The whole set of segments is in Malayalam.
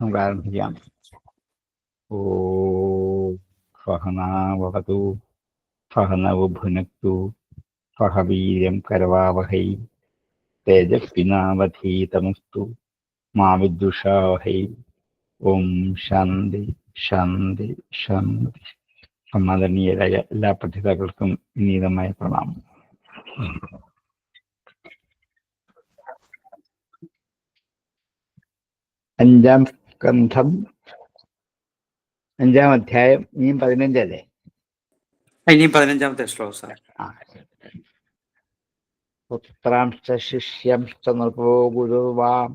നമുക്ക് ആരംഭിക്കാം. ഓം സ്വഹനാവവതു സ്വഹനവ ഭുനക്തു സ്വഹ വീര്യം കരവാവഹൈ തേജസ്വിനാവധീതമസ്തു മാ വിദ്വിഷാവഹൈ. ഓം ശാന്തി ശാന്തി ശാന്തി. സമാദരണീയരായ എല്ലാ പഠിതാക്കൾക്കും വിനീതമായ പ്രണാമം. അഞ്ചാം സ്കന്ധം 5-ാം അധ്യായം. ഇനിയും 15 ഇനിയും 15-ാമത്തെ ശ്ലോകം സാർ. പുത്രാംശ്ച ശിഷ്യാംശ്ച നൃപോ ഗുരുർവാം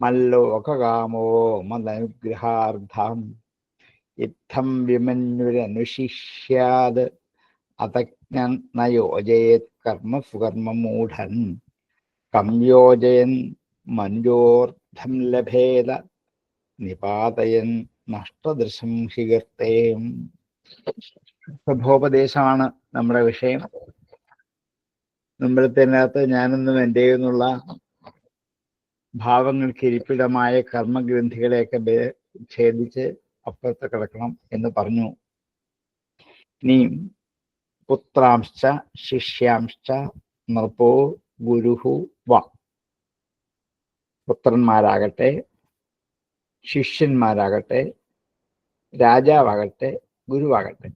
മല്ലോകകാമോ മദനുഗ്രഹാർദ്ധം ഇത്തം വിമന്യുരനുശിഷ്യാത് അതജ്ഞൻ ന യോജയേത് കർമ്മസു കർമ്മമൂഢൻ കം യോജയൻ മഞ്ജോർദ്ധം ലഭേത നിപാതയൻ നഷ്ടദൃശം ഹികർത്തേം. പ്രഭോപദേശമാണ് നമ്മുടെ വിഷയം. മുമ്പത്തേനകത്ത് ഞാനെന്നും എൻ്റെയെന്നുള്ള ഭാവങ്ങൾക്ക് ഇരിപ്പിടമായ കർമ്മഗ്രന്ഥികളെയൊക്കെ ഛേദിച്ച് അപ്പുറത്ത് കിടക്കണം എന്ന് പറഞ്ഞു. ഇനി പുത്രാംശ്ച ശിഷ്യാംശ്ച നൃപോ ഗുരുഹു വ. പുത്രന്മാരാകട്ടെ, ശിഷ്യന്മാരാകട്ടെ, രാജാവാകട്ടെ, ഗുരുവാകട്ടെ.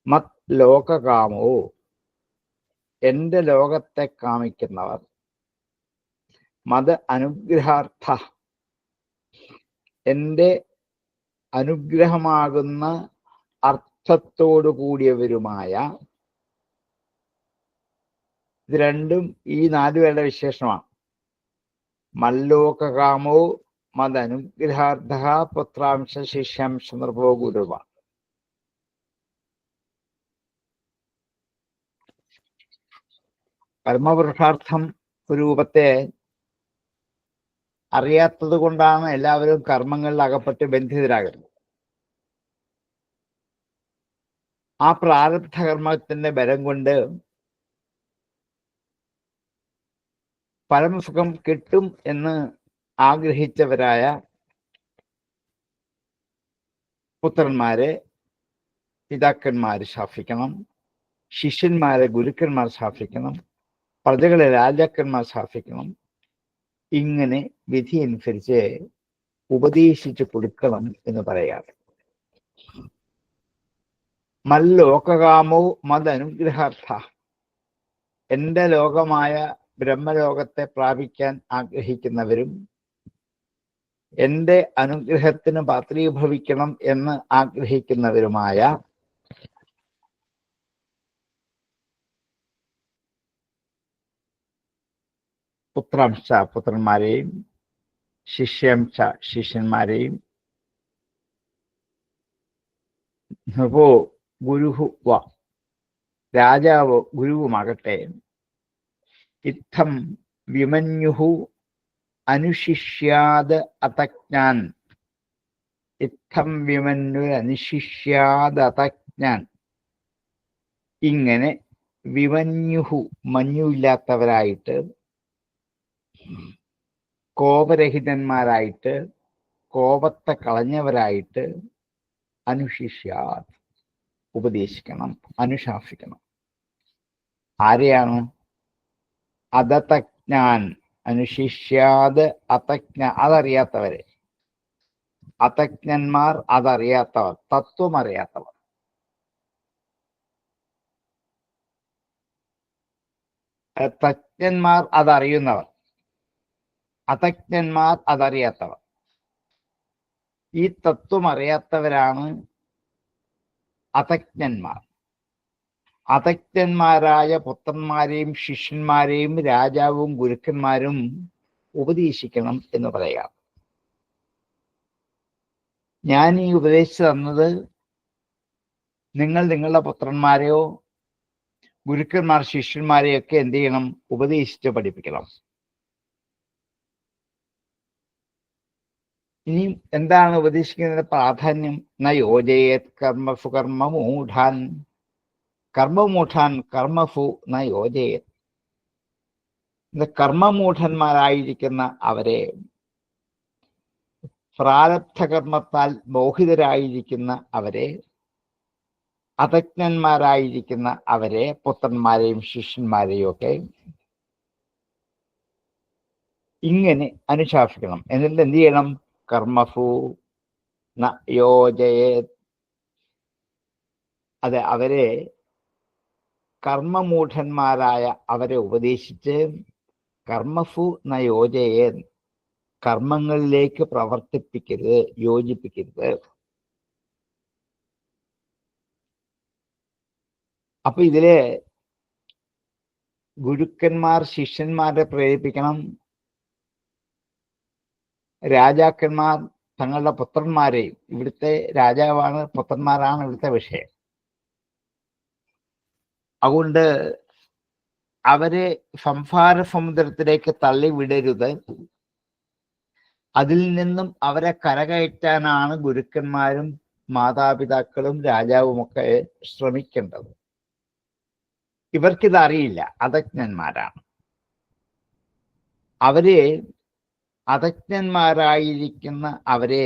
മത് ലോകകാമോ, എൻ്റെ ലോകത്തെ കാമിക്കുന്നവർ. മത് അനുഗ്രഹാർത്ഥ, എൻ്റെ അനുഗ്രഹമാകുന്ന അർത്ഥത്തോടു കൂടിയവരുമായ. ഇത് രണ്ടും ഈ 4 പേരുടെ വിശേഷമാണ്. മല്ലോകകാമോ മദനുഗ്രഹാർത്ഥ പുത്രാംശ ശിഷ്യാംശ നൃപോ ഗുരുവ. പരമപുരുഷാർത്ഥം രൂപത്തെ അറിയാത്തത് കൊണ്ടാണ് എല്ലാവരും കർമ്മങ്ങളിൽ അകപ്പെട്ട് ബന്ധിതരാകുന്നത്. ആ പ്രാരബ്ധ കർമ്മത്തിന്റെ ബലം കൊണ്ട് പരമസുഖം കിട്ടും എന്ന് ആഗ്രഹിച്ചവരായ പുത്രന്മാരെ പിതാക്കന്മാര് ശാസിക്കണം, ശിഷ്യന്മാരെ ഗുരുക്കന്മാർ ശാസിക്കണം, പ്രജകളെ രാജാക്കന്മാർ ശാസിക്കണം. ഇങ്ങനെ വിധി അനുസരിച്ച് ഉപദേശിച്ചു കൊടുക്കണം എന്ന് പറയാറ്. മല്ലോകകാമോ മദനുഗ്രഹാർത്ഥ, എൻ്റെ ലോകമായ ബ്രഹ്മലോകത്തെ പ്രാപിക്കാൻ ആഗ്രഹിക്കുന്നവരും എൻ്റെ അനുഗ്രഹത്തിന് പാത്രീഭവിക്കണം എന്ന് ആഗ്രഹിക്കുന്നവരുമായ പുത്രാംശ പുത്രന്മാരെയും ശിഷ്യാംശ ശിഷ്യന്മാരെയും നൃപോ ഗുരുഹു വ, രാജാവോ ഗുരുവുമാകട്ടെ. ഇത്തം വിമന്യുഹു അനുശിഷ്യാത് അതജ്ഞാൻ. ഇത്തം വിമന്യുരനുശിഷ്യാത് അതജ്ഞാൻ. ഇങ്ങനെ വിമന്യുഹു മഞ്ഞുമില്ലാത്തവരായിട്ട്, കോപരഹിതന്മാരായിട്ട്, കോപത്തെ കളഞ്ഞവരായിട്ട് അനുശിഷ്യാത് ഉപദേശിക്കണം, അനുശാസിക്കണം. ആരെയാണ്? അതജ്ഞാൻ. അനുശിഷ്യാത് അതജ്ഞ, അതറിയാത്തവരെ. അതജ്ഞന്മാർ, അതറിയാത്തവർ, തത്വം അറിയാത്തവർ. തജ്ഞന്മാർ അതറിയുന്നവർ, അതജ്ഞന്മാർ അതറിയാത്തവർ. ഈ തത്വം അറിയാത്തവരാണ് അതജ്ഞന്മാർ. അതജ്ഞന്മാരായ പുത്രന്മാരെയും ശിഷ്യന്മാരെയും രാജാവും ഗുരുക്കന്മാരും ഉപദേശിക്കണം എന്ന് പറയാം. ഞാൻ ഈ ഉപദേശിച്ചു തന്നത് നിങ്ങൾ നിങ്ങളുടെ പുത്രന്മാരെയോ ഗുരുക്കന്മാർ ശിഷ്യന്മാരെയൊക്കെ എന്ത് ചെയ്യണം? ഉപദേശിച്ച് പഠിപ്പിക്കണം. ഇനി എന്താണ് ഉപദേശിക്കുന്നതിന്റെ പ്രാധാന്യം? ന യോജയേത് കർമ്മഫു കർമ്മമൂഢാൻ. കർമ്മമൂഢാൻ കർമ്മഫു ന യോജയേത്. കർമ്മമൂഢന്മാരായിരിക്കുന്ന അവരെ പ്രാരബ്ധകർമ്മത്താൽ മോഹിതരായിരിക്കുന്ന അവരെ, അധജ്ഞന്മാരായിരിക്കുന്ന അവരെ, പുത്രന്മാരെയും ശിഷ്യന്മാരെയും ഒക്കെ ഇങ്ങനെ അനുശാസിക്കണം. എന്നിട്ട് എന്ത് ചെയ്യണം? കർമ്മഫു ന യോജയേ, അത് അവരെ, കർമ്മമൂഢന്മാരായ അവരെ ഉപദേശിച്ച്, കർമ്മഫു ന യോജയേ, കർമ്മങ്ങളിലേക്ക് പ്രവർത്തിപ്പിക്കരുത്, യോജിപ്പിക്കരുത്. അപ്പൊ ഇതില് ഗുരുക്കന്മാർ ശിഷ്യന്മാരെ പ്രേരിപ്പിക്കണം, രാജാക്കന്മാർ തങ്ങളുടെ പുത്രന്മാരെയും, ഇവിടുത്തെ രാജാവാണ്, പുത്രന്മാരാണ് ഇവിടുത്തെ വിഷയം. അതുകൊണ്ട് അവരെ സംസാര സമുദ്രത്തിലേക്ക് തള്ളിവിടരുത്. അതിൽ നിന്നും അവരെ കരകയറ്റാനാണ് ഗുരുക്കന്മാരും മാതാപിതാക്കളും രാജാവുമൊക്കെ ശ്രമിക്കേണ്ടത്. ഇവർക്കിത് അറിയില്ല, അധജ്ഞന്മാരാണ്. അവരെ, അധജ്ഞന്മാരായിരിക്കുന്ന അവരെ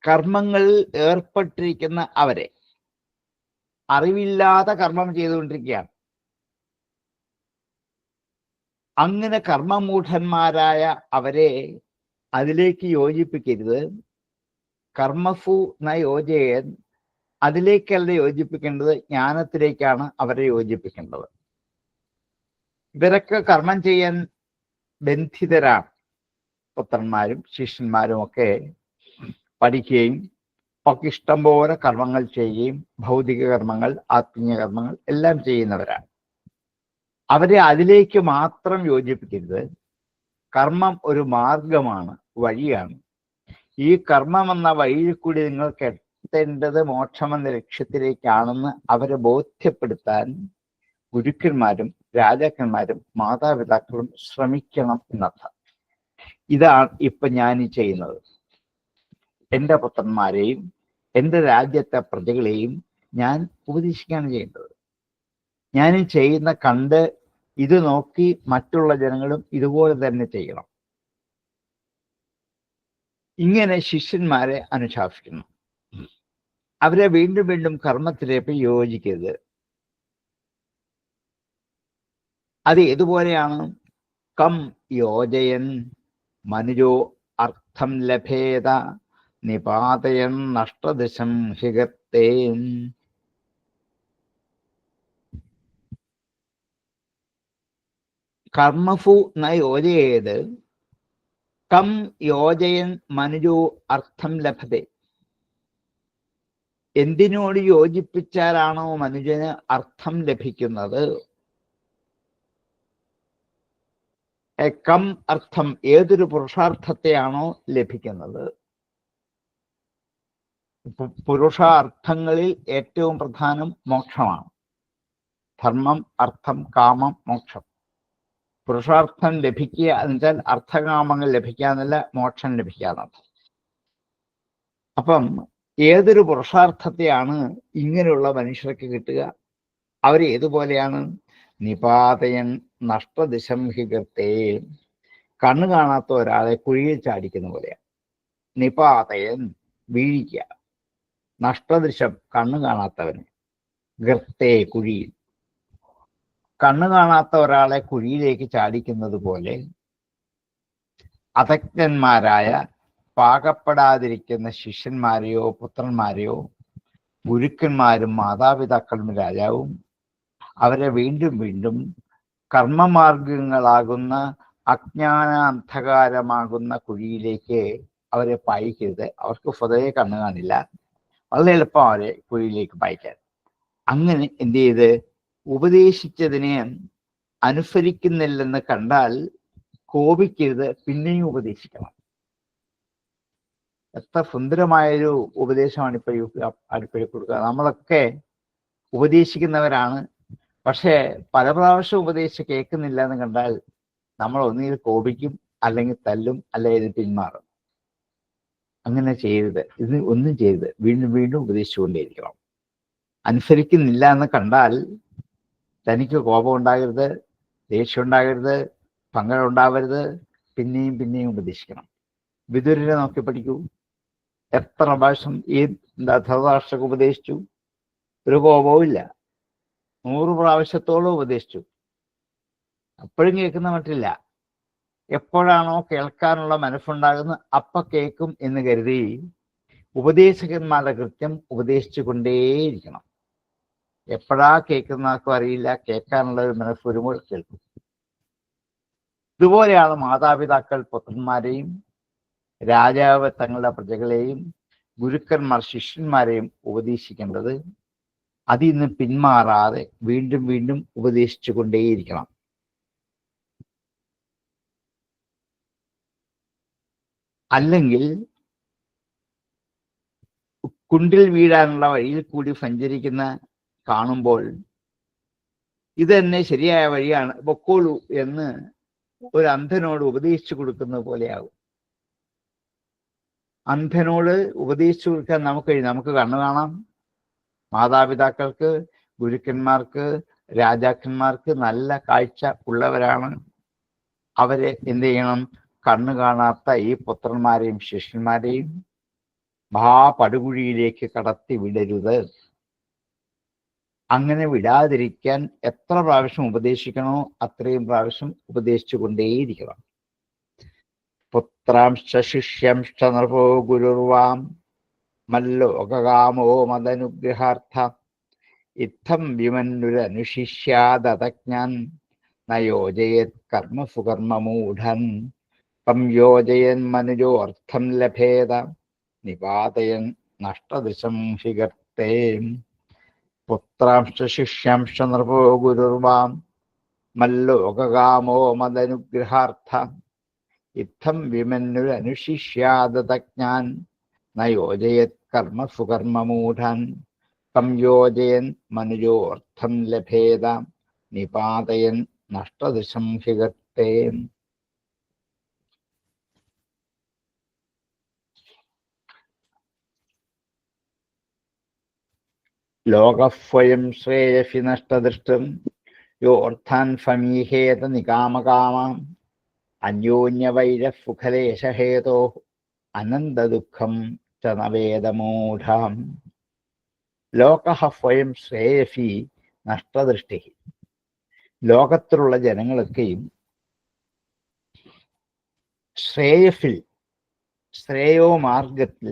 കർമ്മങ്ങളിൽ ഏർപ്പെട്ടിരിക്കുന്ന അവരെ, അറിവില്ലാതെ കർമ്മം ചെയ്തുകൊണ്ടിരിക്കുകയാണ്. അങ്ങനെ കർമ്മമൂഢന്മാരായ അവരെ അതിലേക്ക് യോജിപ്പിക്കരുത്. കർമ്മഫു ന യോജയൻ, അതിലേക്കല്ല യോജിപ്പിക്കേണ്ടത്, ജ്ഞാനത്തിലേക്കാണ് അവരെ യോജിപ്പിക്കേണ്ടത്. ഇവരൊക്കെ കർമ്മം ചെയ്യാൻ ബന്ധിതരാണ്. പുത്രന്മാരും ശിഷ്യന്മാരും ഒക്കെ പഠിക്കുകയും ഒക്കെ ഇഷ്ടം പോലെ കർമ്മങ്ങൾ ചെയ്യുകയും ഭൗതിക കർമ്മങ്ങൾ, ആത്മീയ കർമ്മങ്ങൾ എല്ലാം ചെയ്യുന്നവരാണ്. അവരെ അതിലേക്ക് മാത്രം യോജിപ്പിക്കരുത്. കർമ്മം ഒരു മാർഗമാണ്, വഴിയാണ്. ഈ കർമ്മം എന്ന വഴിയിൽ കൂടി നിങ്ങൾക്ക് എത്തേണ്ടത് മോക്ഷമെന്ന ലക്ഷ്യത്തിലേക്കാണെന്ന് അവരെ ബോധ്യപ്പെടുത്താൻ ഗുരുക്കന്മാരും രാജാക്കന്മാരും മാതാപിതാക്കളും ശ്രമിക്കണം എന്നർത്ഥം. ഇതാണ് ഇപ്പൊ ഞാൻ ചെയ്യുന്നത്. എൻ്റെ പുത്രന്മാരെയും എൻ്റെ രാജ്യത്തെ പ്രജകളെയും ഞാൻ ഉപദേശിക്കുകയാണ് ചെയ്യേണ്ടത്. ഞാൻ ചെയ്യുന്ന കണ്ട് ഇത് നോക്കി മറ്റുള്ള ജനങ്ങളും ഇതുപോലെ തന്നെ ചെയ്യണം. ഇങ്ങനെ ശിഷ്യന്മാരെ അനുശാസിക്കുന്നു. അവരെ വീണ്ടും വീണ്ടും കർമ്മത്തിലേക്ക് യോജിക്കരുത്. അത് ഏതുപോലെയാണ്? കം യോജയൻ മനുജോ അർത്ഥം ലഭേത നിപാതയൻ നഷ്ടദിശം ഹികത്തേൻ. കർമ്മഫു ന യോജയേത് കം യോജയൻ മനുജോ അർത്ഥം ലഭതേ. എന്തിനോട് യോജിപ്പിച്ചാലാണോ മനുജന് അർത്ഥം ലഭിക്കുന്നത്? കം അർത്ഥം, ഏതൊരു പുരുഷാർത്ഥത്തെയാണോ ലഭിക്കുന്നത്? പുരുഷാർത്ഥങ്ങളിൽ ഏറ്റവും പ്രധാനം മോക്ഷമാണ്. ധർമ്മം, അർത്ഥം, കാമം, മോക്ഷം. പുരുഷാർത്ഥം ലഭിക്കുക എന്നുവെച്ചാൽ അർത്ഥകാമങ്ങൾ ലഭിക്കുക എന്നല്ല, മോക്ഷം ലഭിക്കുക എന്നർത്ഥം. അപ്പം ഏതൊരു പുരുഷാർത്ഥത്തെയാണ് ഇങ്ങനെയുള്ള മനുഷ്യർക്ക് കിട്ടുക? അവർ ഏതുപോലെയാണ്? നിപാതയൻ നഷ്ടദിശം ഹികർത്തേ. കണ്ണു കാണാത്ത ഒരാളെ കുഴിയിൽ ചാടിക്കുന്ന പോലെയാണ്. നിപാതയൻ, വീഴിക്കുക. നഷ്ടദിശം, കണ്ണു കാണാത്തവന്. ഗർത്തേ, കുഴിയിൽ. കണ്ണു കാണാത്ത ഒരാളെ കുഴിയിലേക്ക് ചാടിക്കുന്നത് പോലെ അധജ്ഞന്മാരായ, പാകപ്പെടാതിരിക്കുന്ന ശിഷ്യന്മാരെയോ പുത്രന്മാരെയോ ഗുരുക്കന്മാരും മാതാപിതാക്കളും രാജാവും അവരെ വീണ്ടും വീണ്ടും കർമ്മമാർഗങ്ങളാകുന്ന അജ്ഞാന അന്ധകാരമാകുന്ന കുഴിയിലേക്ക് അവരെ പായിക്കരുത്. അവർക്ക് സ്വതവേ കണ്ണു കാണില്ല, വളരെ എളുപ്പം അവരെ കുഴിയിലേക്ക് പായിക്കാൻ. അങ്ങനെ എന്ത് ചെയ്ത് ഉപദേശിച്ചതിനെ അനുസരിക്കുന്നില്ലെന്ന് കണ്ടാൽ കോപിക്കരുത്, പിന്നെയും ഉപദേശിക്കണം. എത്ര സുന്ദരമായൊരു ഉപദേശമാണ് ഇപ്പോഴേ കൊടുക്കുക. നമ്മളൊക്കെ ഉപദേശിക്കുന്നവരാണ്, പക്ഷേ പല പ്രാവശ്യം ഉപദേശിച്ച് കേൾക്കുന്നില്ല എന്ന് കണ്ടാൽ നമ്മൾ ഒന്നുകിൽ കോപിക്കും, അല്ലെങ്കിൽ തല്ലും, അല്ലെങ്കിൽ പിന്മാറും. അങ്ങനെ ചെയ്യരുത്. ഇത് ഒന്നും ചെയ്യരുത്. വീണ്ടും വീണ്ടും ഉപദേശിച്ചുകൊണ്ടേയിരിക്കണം. അനുസരിക്കുന്നില്ല എന്ന് കണ്ടാൽ തനിക്ക് കോപം ഉണ്ടാകരുത്, ദേഷ്യം ഉണ്ടാകരുത്, പങ്കലുണ്ടാവരുത്. പിന്നെയും പിന്നെയും ഉപദേശിക്കണം. വിതുരനെ നോക്കി പഠിക്കൂ. എത്ര പ്രാവശ്യം ഈ ധൃതരാഷ്ട്രക്ക് ഉപദേശിച്ചു, ഒരു കോപവും ഇല്ല. 100 പ്രാവശ്യത്തോളം ഉപദേശിച്ചു, അപ്പോഴും കേൾക്കുന്ന മട്ടില്ല. എപ്പോഴാണോ കേൾക്കാനുള്ള മനസ്സുണ്ടാകുന്നത് അപ്പ കേൾക്കും എന്ന് കരുതി ഉപദേശകന്മാരുടെ കൃത്യം ഉപദേശിച്ചു കൊണ്ടേയിരിക്കണം. എപ്പോഴാ കേൾക്കുന്ന ആർക്കും അറിയില്ല, കേൾക്കാനുള്ള ഒരു മനസ്സ് വരുമ്പോൾ കേൾക്കും. ഇതുപോലെയാണ് മാതാപിതാക്കൾ പുത്രന്മാരെയും രാജാവ് തങ്ങളുടെ പ്രജകളെയും ഗുരുക്കന്മാർ ശിഷ്യന്മാരെയും ഉപദേശിക്കേണ്ടത്. അതിൽ നിന്ന് പിന്മാറാതെ വീണ്ടും വീണ്ടും ഉപദേശിച്ചു കൊണ്ടേയിരിക്കണം. അല്ലെങ്കിൽ കുണ്ടിൽ വീഴാനുള്ള വഴിയിൽ കൂടി സഞ്ചരിക്കുന്ന കാണുമ്പോൾ ഇത് തന്നെ ശരിയായ വഴിയാണ്, പൊക്കോളൂ എന്ന് ഒരു അന്ധനോട് ഉപദേശിച്ചു കൊടുക്കുന്നത് പോലെയാകും. അന്ധനോട് ഉപദേശിച്ചു കൊടുക്കാൻ നമുക്ക് കണ്ണു കാണാം. മാതാപിതാക്കൾക്ക്, ഗുരുക്കന്മാർക്ക്, രാജാക്കന്മാർക്ക് നല്ല കാഴ്ച ഉള്ളവരാണ്. അവരെ എന്ത് ചെയ്യണം? കണ്ണു കാണാത്ത ഈ പുത്രന്മാരെയും ശിഷ്യന്മാരെയും പടുകുഴിയിലേക്ക് കടത്തി വിടരുത്. അങ്ങനെ വിടാതിരിക്കാൻ എത്ര പ്രാവശ്യം ഉപദേശിക്കണോ അത്രയും പ്രാവശ്യം ഉപദേശിച്ചു കൊണ്ടേയിരിക്കണം. പുത്രാംശ ശിഷ്यांശ നൃപോ ഗുരുർവാം മല്ലോകാമോ മദനുഗ്രഹാർത്ഥ ഇത്തം വിമന്നുരനുശിഷ്യാദതജ്ഞാൻ നയോജയത് കർമ്മസുകർമ്മമൂഢൻ തം യോജയൻ മനുജോ അർത്ഥം ലഭേത നിപാതയൻ നഷ്ടദിശം ഹികർത്തേ. പുത്രാംശ ശിഷ്यांശ നൃപോ ഗുരുർവാം മല്ലോകാമോ മദനുഗ്രഹാർത്ഥ ഇത്തം വിമന്നുരനുശിഷ്യാദതജ്ഞാൻ നയോജയത് കർമ്മസുകർമ്മമൂഢൻ തം യോജയൻ മനുജോ അർത്ഥം ലഭേത നിപാതയൻ നഷ്ടദിശം ഹികർത്തേ. ലോകസ്വയം ശ്രേയസി നഷ്ടദൃഷ്ടം യോ അർത്ഥാൻ ഫമീഹേത നികാമകാമാം അന്യോന്യവൈരസുഖലേശഹേതോ അനന്തദുഃഖം ച നവേദമൂഢാം. ലോകഃ സ്വയം ശ്രേയസി നഷ്ടദൃഷ്ടി. ലോകത്തിലുള്ള ജനങ്ങളൊക്കെയും ശ്രേയസിൽ, ശ്രേയോ മാർഗത്തിൽ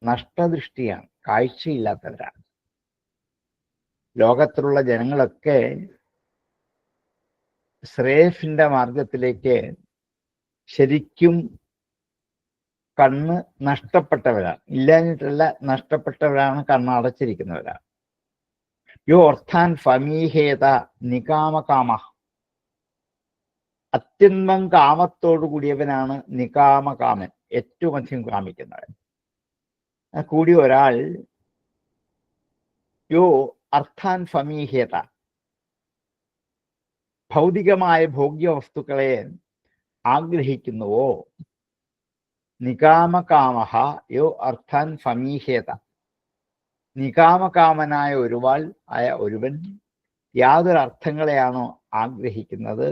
നഷ്ടദൃഷ്ടിയാണ്, കാഴ്ചയില്ലാത്തവരാണ്. ലോകത്തിലുള്ള ജനങ്ങളൊക്കെ ശ്രേയസിന്റെ മാർഗത്തിലേക്ക് ശരിക്കും കണ്ണ് നഷ്ടപ്പെട്ടവരാണ്. ഇല്ലാഞ്ഞിട്ടല്ല, നഷ്ടപ്പെട്ടവരാണ്, കണ്ണ് അടച്ചിരിക്കുന്നവരാണ്. യോ അർത്ഥാൻ ഫമീഹേത നികാമകാമ. അത്യന്തം കാമത്തോടു കൂടിയവനാണ് നികാമകാമൻ, ഏറ്റവും അധികം കാമിക്കുന്നവൻ. കൂടി ഒരാൾ യോ അർത്ഥാൻ ഫമീഹേത, ഭൗതികമായ ഭോഗ്യ വസ്തുക്കളെ ആഗ്രഹിക്കുന്നുവോ, നികാമകാമഹ യോ അർത്ഥാൻ ഫമീഹേത, നികാമകാമനായ ഒരുവൻ യാതൊരു അർത്ഥങ്ങളെയാണോ ആഗ്രഹിക്കുന്നത്,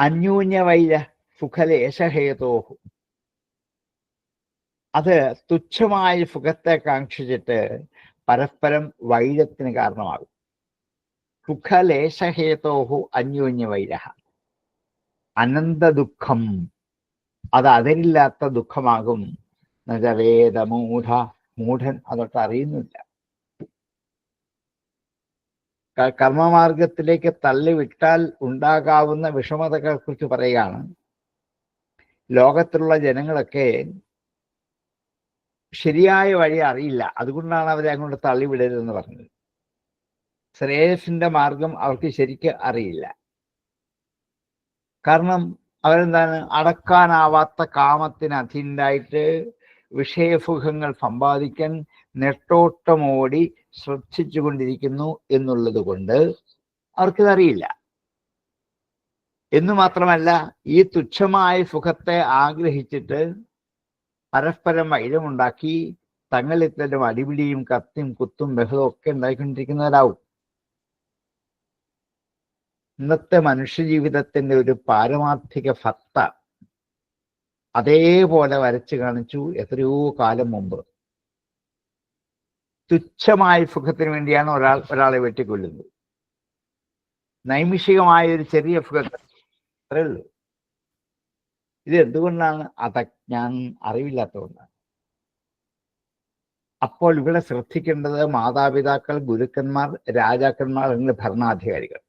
അന്യോന്യവൈര സുഖലേശഹേതോഹു, അത് തുച്ഛമായ സുഖത്തെ കാക്ഷിച്ചിട്ട് പരസ്പരം വൈരത്തിന് കാരണമാകും. സുഖലേശഹേതോഹു അന്യോന്യവൈര, അനന്ത ദുഃഖം, അത് അതിരില്ലാത്ത ദുഃഖമാകും. നജവേദമൂഢ, മൂഢൻ അതൊട്ട് അറിയുന്നില്ല. കർമ്മമാർഗത്തിലേക്ക് തള്ളിവിട്ടാൽ ഉണ്ടാകാവുന്ന വിഷമതകളെ കുറിച്ച് പറയുകയാണ്. ലോകത്തിലുള്ള ജനങ്ങളൊക്കെ ശരിയായ വഴി അറിയില്ല, അതുകൊണ്ടാണ് അവരെ അങ്ങോട്ട് തള്ളിവിടരുതെന്ന് പറഞ്ഞത്. ശ്രേയസിന്റെ മാർഗം അവർക്ക് ശരിക്ക് അറിയില്ല. കാരണം അവരെന്താണ്, അടക്കാനാവാത്ത കാമത്തിന് അധീനരായിട്ട് വിഷയസുഖങ്ങൾ സമ്പാദിക്കാൻ നെട്ടോട്ടമോടി ശ്രദ്ധിച്ചു കൊണ്ടിരിക്കുന്നു എന്നുള്ളത് കൊണ്ട് അവർക്കിതറിയില്ല. എന്നു മാത്രമല്ല, ഈ തുച്ഛമായ സുഖത്തെ ആഗ്രഹിച്ചിട്ട് പരസ്പരം വൈരമുണ്ടാക്കി തങ്ങളിൽ തന്നെ അടിപിടിയും കത്തിയും കുത്തും ബഹളവും ഒക്കെ ഉണ്ടായിക്കൊണ്ടിരിക്കുന്നവരാവും. ഇന്നത്തെ മനുഷ്യജീവിതത്തിന്റെ ഒരു പാരമാർത്ഥിക ഭക്ത അതേപോലെ വരച്ചു കാണിച്ചു എത്രയോ കാലം മുമ്പ്. തുച്ഛമായ സുഖത്തിന് വേണ്ടിയാണ് ഒരാളെ വെട്ടിക്കൊല്ലുന്നത്. നൈമിഷികമായ ഒരു ചെറിയ സുഖം, അത്രേ ഉള്ളൂ. ഇത് എന്തുകൊണ്ടാണ്? അതജ്ഞാനം, അറിവില്ലാത്തതുകൊണ്ടാണ്. അപ്പോൾ ഇവിടെ ശ്രദ്ധിക്കേണ്ടത് മാതാപിതാക്കൾ, ഗുരുക്കന്മാർ, രാജാക്കന്മാർ അല്ലെങ്കിൽ ഭരണാധികാരികൾ,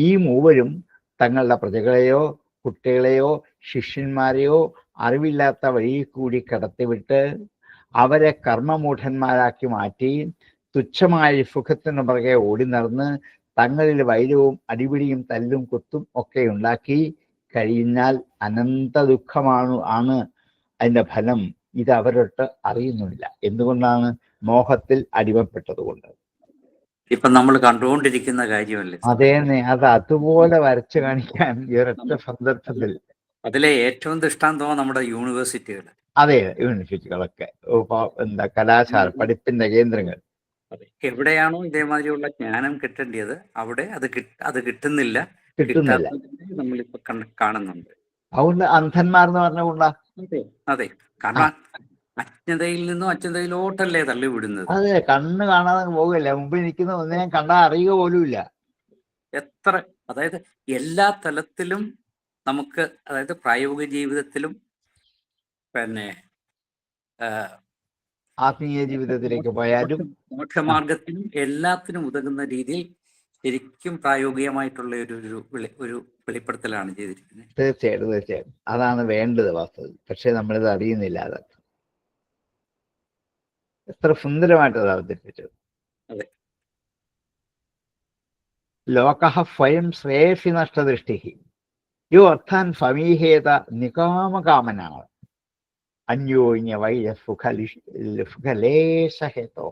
ഈ മൂവരും തങ്ങളുടെ പ്രജകളെയോ കുട്ടികളെയോ ശിഷ്യന്മാരെയോ അറിവില്ലാത്ത വഴിയിൽ കൂടി കടത്തിവിട്ട് അവരെ കർമ്മമൂഢന്മാരാക്കി മാറ്റി തുച്ഛമായ സുഖത്തിന് പുറകെ ഓടി നടന്ന് തങ്ങളിൽ വൈരവും അടിപിടിയും തല്ലും കുത്തും ഒക്കെ ഉണ്ടാക്കി കഴിഞ്ഞാൽ അനന്ത ദുഃഖമാണ് അതിൻ്റെ ഫലം. ഇത് അവരൊട്ട് അറിയുന്നില്ല. എന്തുകൊണ്ടാണ്? മോഹത്തിൽ അടിമപ്പെട്ടതുകൊണ്ട്. ഇപ്പൊ നമ്മൾ കണ്ടുകൊണ്ടിരിക്കുന്ന കാര്യമല്ലേ? അതേന്നെ, അത് അതുപോലെ വരച്ചു കാണിക്കാൻ ഈ ഒരൊറ്റ സന്ദർഭത്തിൽ. അതിലെ ഏറ്റവും ദൃഷ്ടാന്തമാണ് നമ്മുടെ യൂണിവേഴ്സിറ്റികൾ. അതെ, യൂണിവേഴ്സിറ്റികളൊക്കെ എന്താ കലാശാല, പഠിപ്പിന്റെ കേന്ദ്രങ്ങൾ. എവിടെയാണോ ഇതേമാതിരിയുള്ള ജ്ഞാനം കിട്ടേണ്ടത് അവിടെ അത് കിട്ടുന്നില്ല. നമ്മളിപ്പോ കാണുന്നുണ്ട്. അതുകൊണ്ട് അന്ധന്മാർ എന്ന് പറഞ്ഞുകൊണ്ടാ. അതെ, കാരണം അജ്ഞതയിൽ നിന്നും അജ്ഞതയിലോട്ടല്ലേ തള്ളിവിടുന്നത്. അതെ, കണ്ണ് കാണാതെ പോകില്ല. മുമ്പിൽ നിൽക്കുന്ന ഒന്നിനെ കണ്ടാൽ അറിയുക പോലുമില്ല. എത്ര, അതായത് എല്ലാ തലത്തിലും നമുക്ക്, അതായത് പ്രായോഗിക ജീവിതത്തിലും പിന്നെ ആത്മീയ ജീവിതത്തിലേക്ക് പോയാലും മോക്ഷമാർഗത്തിനും എല്ലാത്തിനും ഉതകുന്ന രീതിയിൽ ശരിക്കും പ്രായോഗികമായിട്ടുള്ള ഒരു വെളിപ്പെടുത്തലാണ് ചെയ്തിരിക്കുന്നത്. തീർച്ചയായിട്ടും അതാണ് വേണ്ടത് വാസ്തവത്തിൽ. പക്ഷെ നമ്മളിത് അറിയുന്നില്ല. അതൊക്കെ എത്ര സുന്ദരമായിട്ട് അത് അവതരിപ്പിച്ചത്. അതെ. ലോകഃ സ്വയം ശ്രേയസി നഷ്ടദൃഷ്ടി യോ അർത്ഥാൻ സമീഹേത നികാമകാമനാണ് അന്യോന്യ വൈര സുഖലേശഹേതോ.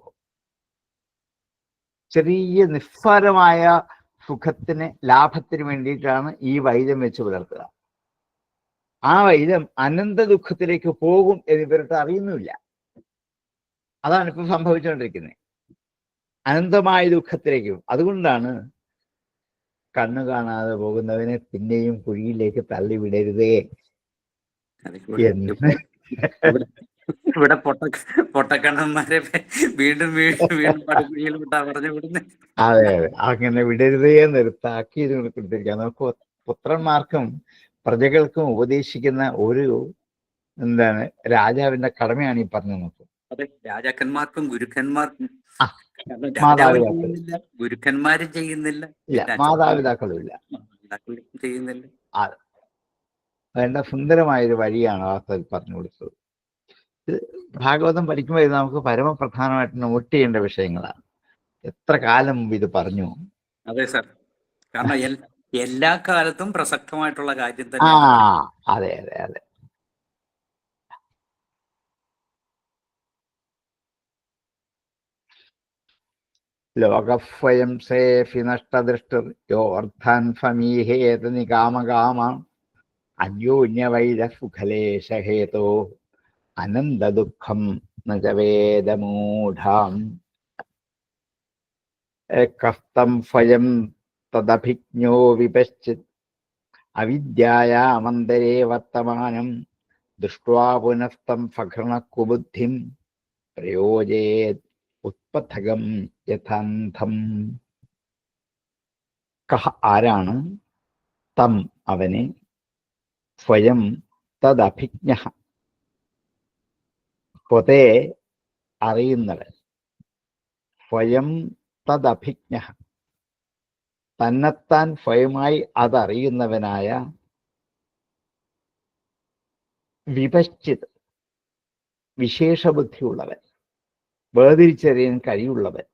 ചെറിയ നിസ്സാരമായ സുഖത്തിന്, ലാഭത്തിന് വേണ്ടിയിട്ടാണ് ഈ വൈരം വെച്ച് പുലർത്തുക. ആ വൈരം അനന്ത ദുഃഖത്തിലേക്ക് പോകും എന്നിവരുടെ അറിയുന്നുമില്ല. അതാണ് ഇപ്പം സംഭവിച്ചുകൊണ്ടിരിക്കുന്നത്, അനന്തമായ ദുഃഖത്തിലേക്കും. അതുകൊണ്ടാണ് കണ്ണു കാണാതെ പോകുന്നവനെ പിന്നെയും കുഴിയിലേക്ക് തള്ളിവിടരുതേ എന്ന് ഇവിടെ പൊട്ടക്കണ്ണന്മാരെ വീണ്ടും പറഞ്ഞു വിടുന്നത്. അതെ, അങ്ങനെ വിടരുതേ എന്നൊരു താക്കീത് കൊടുത്തിരിക്കുക. നമുക്ക് പുത്രന്മാർക്കും പ്രജകൾക്കും ഉപദേശിക്കുന്ന ഒരു രാജാവിന്റെ കടമയാണ് ഈ പറഞ്ഞു നോക്കും. അതെ, രാജാക്കന്മാർക്കും ഗുരുക്കന്മാർക്കും. മാതാപിതാക്കൾ, ഗുരുക്കന്മാരും ചെയ്യുന്നില്ല, മാതാപിതാക്കളും ഇല്ല, ചെയ്യുന്നില്ല. വേണ്ട സുന്ദരമായൊരു വഴിയാണ് വാസ്തവത്തിൽ പറഞ്ഞു കൊടുത്തത്. ഭാഗവതം പഠിക്കുമ്പോൾ ഇത് നമുക്ക് പരമപ്രധാനമായിട്ട് നോട്ട് ചെയ്യേണ്ട വിഷയങ്ങളാണ്. എത്ര കാലം മുമ്പ് ഇത് പറഞ്ഞു. അതെ സാർ, കാരണം എല്ലാ കാലത്തും പ്രസക്തമായിട്ടുള്ള കാര്യം തന്നെ. അതെ അതെ അതെ. ലോകസ്വയം സേഫി നഷ്ടദൃഷ്ടർ യോ അർത്ഥാൻ സമീഹേത നികാമകാമ അന്യോന്യവൈര സുഖലേശഹേതോ അനന്ത ദുഃഖം നവേദമൂഢാം കസ്തം സ്വയം തദഭിജ്ഞോ വിപശ്ചിത് അവിദ്യായാമന്തരേ വർത്തമാനം ദൃഷ്ട്വാ പുനസ്തം ഫഘൃണക്കുബുദ്ധിം പ്രയോജയേത് ഉത്പഥകം യഥാന്ധം. കഹ, ആരാണ്? തം, അവനെ, സ്വയം തദഭിജ്ഞ, സ്വതേ അറിയുന്നവൻ, സ്വയം തദഭിജ്ഞ, തന്നെത്താൻ സ്വയമായി അതറിയുന്നവനായ, വിപശ്ചിത്, വിശേഷബുദ്ധിയുള്ളവൻ, വേർതിരിച്ചറിയാൻ കഴിവുള്ളവൻ,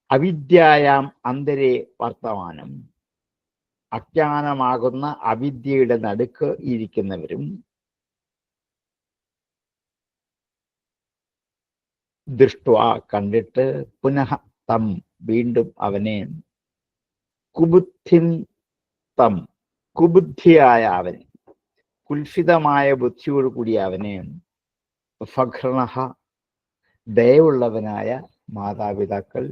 അവിദ്യായാം അന്തരേ വർത്തമാനം, അജ്ഞാനമാകുന്ന അവിദ്യയുടെ നടുക്ക് ഇരിക്കുന്നവരും, ദൃഷ്ട്വാ കണ്ടിട്ട്, പുനഃ തം വീണ്ടും അവനെ, കുബുദ്ധിം തം കുബുദ്ധിയായ അവനെ, കുൽസിതമായ ബുദ്ധിയോട് കൂടിയ അവനെ, ഫഘൃണ ദയവുള്ളവനായ മാതാപിതാക്കൾ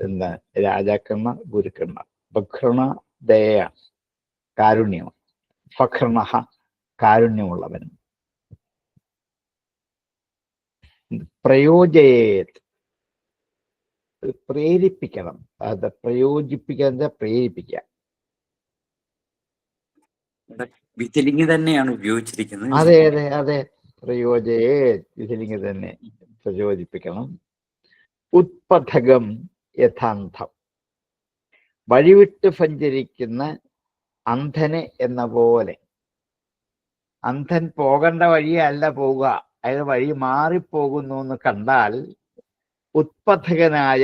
എന്താ രാജാക്കന്മാർ, ഗുരുക്കന്മാർ. ബഹ്രണ ദയയാണ്, കാരുണ്യമാണ്. ഫഖ്രണ കാരുണ്യമുള്ളവൻ. പ്രയോജയേത് പ്രേരിപ്പിക്കണം. അത് പ്രയോജിപ്പിക്കാൻ, പ്രേരിപ്പിക്കുക. വിതിലിംഗ് തന്നെയാണ് ഉപയോഗിച്ചിരിക്കുന്നത്. അതെ അതെ അതെ, പ്രയോജയേത് വിതിലിംഗ് തന്നെ, പ്രചോദിപ്പിക്കണം. ഉത്പഥകം യഥാന്ധം, വഴിവിട്ട് സഞ്ചരിക്കുന്ന അന്ധനെ എന്ന പോലെ. അന്ധൻ പോകേണ്ട വഴിയല്ല പോവുക, അയാൾ വഴി മാറിപ്പോകുന്നു എന്ന് കണ്ടാൽ ഉത്പഥകനായ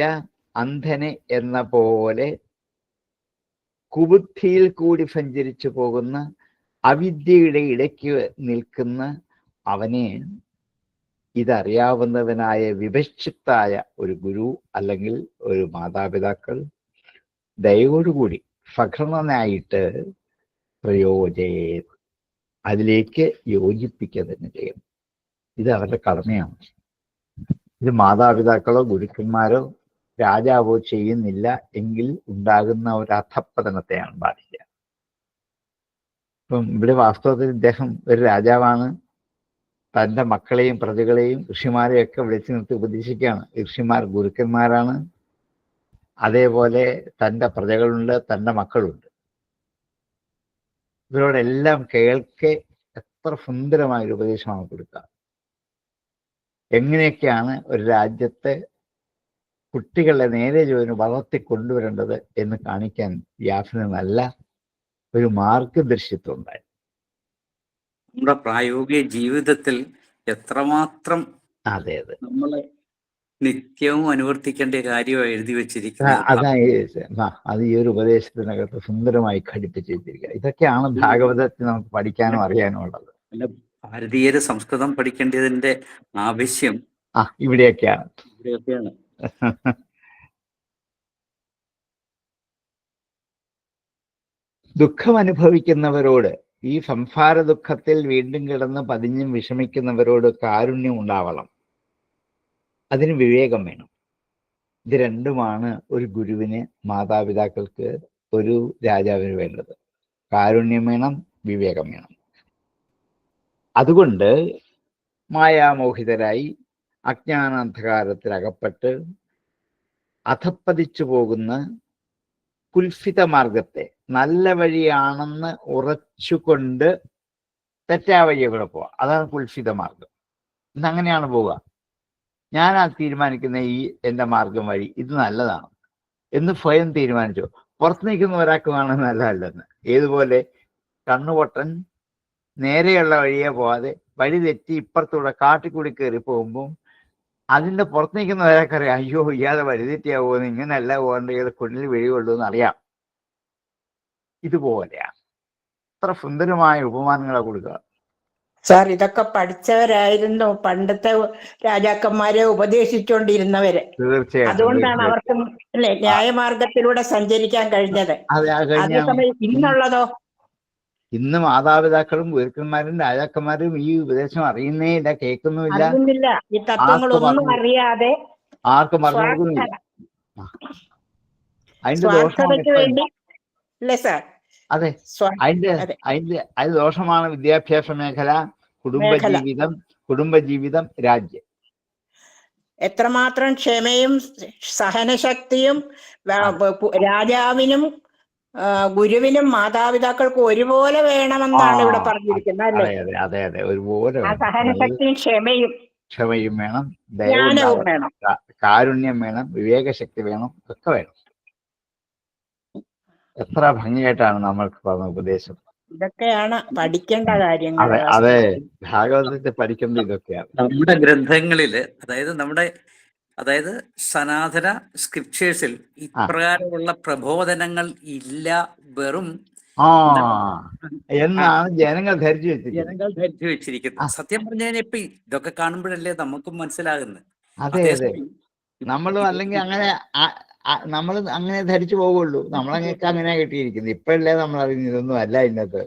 അന്ധനെ എന്ന പോലെ കുബുദ്ധിയിൽ കൂടി സഞ്ചരിച്ചു പോകുന്ന, അവിദ്യയുടെ ഇടയ്ക്ക് നിൽക്കുന്ന അവനെ ഇതറിയാവുന്നവനായ വിഭക്ഷിത്തായ ഒരു ഗുരു അല്ലെങ്കിൽ ഒരു മാതാപിതാക്കൾ ദയോടുകൂടി സഘടനായിട്ട് പ്രയോജനം അതിലേക്ക് യോജിപ്പിക്കുക തന്നെ ചെയ്യണം. ഇത് അവരുടെ കടമയാണ്. ഇത് മാതാപിതാക്കളോ ഗുരുക്കന്മാരോ രാജാവോ ചെയ്യുന്നില്ല എങ്കിൽ ഉണ്ടാകുന്ന ഒരു അധപ്പതനത്തെയാണ് ബാധിക്കുക. ഇപ്പം ഇവിടെ വാസ്തവത്തിൽ ഇദ്ദേഹം ഒരു രാജാവാണ്. തൻ്റെ മക്കളെയും പ്രജകളെയും ഋഷിമാരെയും ഒക്കെ വിളിച്ചു നിർത്തി ഉപദേശിക്കുകയാണ്. ഋഷിമാർ ഗുരുക്കന്മാരാണ്. അതേപോലെ തൻ്റെ പ്രജകളുണ്ട്, തൻ്റെ മക്കളുണ്ട്. ഇവരോടെല്ലാം കേൾക്കെ എത്ര സുന്ദരമായൊരു ഉപദേശമാണ് കൊടുക്കുക. എങ്ങനെയൊക്കെയാണ് ഒരു രാജ്യത്തെ കുട്ടികളെ നേരെ ജോലിന് വളർത്തിക്കൊണ്ടുവരേണ്ടത് എന്ന് കാണിക്കാൻ വ്യാസന് നല്ല ഒരു മാർഗദർശിത്വം ഉണ്ടായി. നമ്മുടെ പ്രായോഗിക ജീവിതത്തിൽ എത്രമാത്രം അതെ അതെ നമ്മളെ നിത്യവും അനുവർത്തിക്കേണ്ട കാര്യമാണ് എഴുതി വെച്ചിരിക്കുന്നത്. അത് ഈ ഒരു ഉപദേശത്തിനകത്ത് സുന്ദരമായി ഘടിപ്പിച്ച് വെച്ചിരിക്കുക. ഇതൊക്കെയാണ് ഭാഗവതത്തിൽ നമുക്ക് പഠിക്കാനും അറിയാനും ഉള്ളത്. ഭാരതീയര് സംസ്കൃതം പഠിക്കേണ്ടതിന്റെ ആവശ്യം ഇവിടെയൊക്കെയാണ്. ദുഃഖം അനുഭവിക്കുന്നവരോട്, ഈ സംസാര ദുഃഖത്തിൽ വീണ്ടും കിടന്ന് പതിഞ്ഞും വിഷമിക്കുന്നവരോട് കാരുണ്യം ഉണ്ടാവണം. അതിന് വിവേകം വേണം. ഇത് രണ്ടുമാണ് ഒരു ഗുരുവിന്, മാതാപിതാക്കൾക്ക്, ഒരു രാജാവിന് വേണ്ടത്. കാരുണ്യം വേണം, വിവേകം വേണം. അതുകൊണ്ട് മായാമോഹിതരായി അജ്ഞാനാന്ധകാരത്തിൽ അകപ്പെട്ട് അധപ്പതിച്ചു പോകുന്ന കുൽസിത മാർഗത്തെ നല്ല വഴിയാണെന്ന് ഉറച്ചുകൊണ്ട് തെറ്റായ വഴിയെ കൂടെ പോവാം. അതാണ് കുൽസിത മാർഗം. ഇന്നങ്ങനെയാണ് പോവുക. ഞാൻ തീരുമാനിക്കുന്ന ഈ എൻ്റെ മാർഗം വഴി ഇത് നല്ലതാണ് എന്ന് സ്വയം തീരുമാനിച്ചു. പുറത്ത് നിൽക്കുന്ന ഒരാൾക്ക് വേണമെന്ന് നല്ലതല്ലെന്ന്. ഏതുപോലെ കണ്ണുപൊട്ടൻ നേരെയുള്ള വഴിയെ പോവാതെ വഴി തെറ്റി ഇപ്പുറത്തൂടെ കാട്ടിക്കൂടി കയറി പോകുമ്പോൾ അതിൻ്റെ പുറത്ത് നിൽക്കുന്ന ഒരാൾക്കറിയാം, അയ്യോ ഇയാളെ വഴി തെറ്റിയാവുമെന്ന്, ഇങ്ങനെയല്ല പോകേണ്ട, ഇയാളെ കുഞ്ഞിൽ വെളികൊള്ളൂ എന്നറിയാം. ഇതുപോലെയാണ്. അത്ര സുന്ദരമായ ഉപമാനങ്ങളെ കൊടുക്കുക. സാർ, ഇതൊക്കെ പഠിച്ചവരായിരുന്നു പണ്ടത്തെ രാജാക്കന്മാരെ ഉപദേശിച്ചുകൊണ്ടിരുന്നവര്. തീർച്ചയായിട്ടും. അതുകൊണ്ടാണ് അവർക്ക് അല്ലെ ന്യായമാർഗത്തിലൂടെ സഞ്ചരിക്കാൻ കഴിഞ്ഞത്. അതേസമയം ഇന്നുള്ളതോ, ഇന്ന് മാതാപിതാക്കളും ഗുരുക്കന്മാരും രാജാക്കന്മാരും ഈ ഉപദേശം അറിയുന്നേ ഇല്ല, കേൾക്കുന്നുമില്ല. അറിയുന്നില്ല. ഈ തത്വങ്ങളൊന്നും അറിയാതെ ആർക്കും പറഞ്ഞു കൊടുക്കുന്നില്ല. അതിന്റെ സ്വാർത്ഥതയ്ക്ക് വേണ്ടി അല്ലേ സാർ? അതെ, അതിന്റെ ദോഷമാണ് വിദ്യാഭ്യാസ മേഖല, കുടുംബജീവിതം, രാജ്യം. എത്രമാത്രം ക്ഷമയും സഹനശക്തിയും രാജാവിനും ഗുരുവിനും മാതാപിതാക്കൾക്കും ഒരുപോലെ വേണമെന്നാണ് ഇവിടെ പറഞ്ഞിരിക്കുന്നത് അല്ലേ? അതെ അതെ, ഒരുപോലെ. സഹനശക്തിയും ക്ഷമയും വേണം, ജ്ഞാനവും വേണം, കാരുണ്യം വേണം, വിവേകശക്തി വേണം, ഒക്കെ വേണം. എത്ര ഭംഗിയായിട്ടാണ് നമ്മൾക്ക് പറഞ്ഞ ഉപദേശം. ഇതൊക്കെയാണ് പഠിക്കേണ്ട കാര്യങ്ങൾ. അതെ, ഭാഗവതത്തെ പഠിക്കേണ്ട ഇതൊക്കെയാണ്. നമ്മുടെ ഗ്രന്ഥങ്ങളില്, അതായത് സനാതന സ്ക്രിപ്റ്റേഴ്സിൽ ഇപ്രകാരമുള്ള പ്രബോധനങ്ങൾ ഇല്ല, വെറും എന്നാണ് ജനങ്ങൾ ധരിച്ചു വെച്ചിരിക്കുന്നത്. സത്യം പറഞ്ഞാൽ ഇപ്പൊ ഇതൊക്കെ കാണുമ്പോഴല്ലേ നമുക്കും മനസ്സിലാകുന്നത്. അതെ അതെ, നമ്മളും അല്ലെങ്കിൽ നമ്മൾ അങ്ങനെ ധരിച്ചു പോവുള്ളൂ. നമ്മളങ്ങൾക്ക് അങ്ങനെ കിട്ടിയിരിക്കുന്നത്. ഇപ്പഴല്ലേ നമ്മൾ അറിയുന്നത് ഇതൊന്നും അല്ല ഇന്നത്തെ.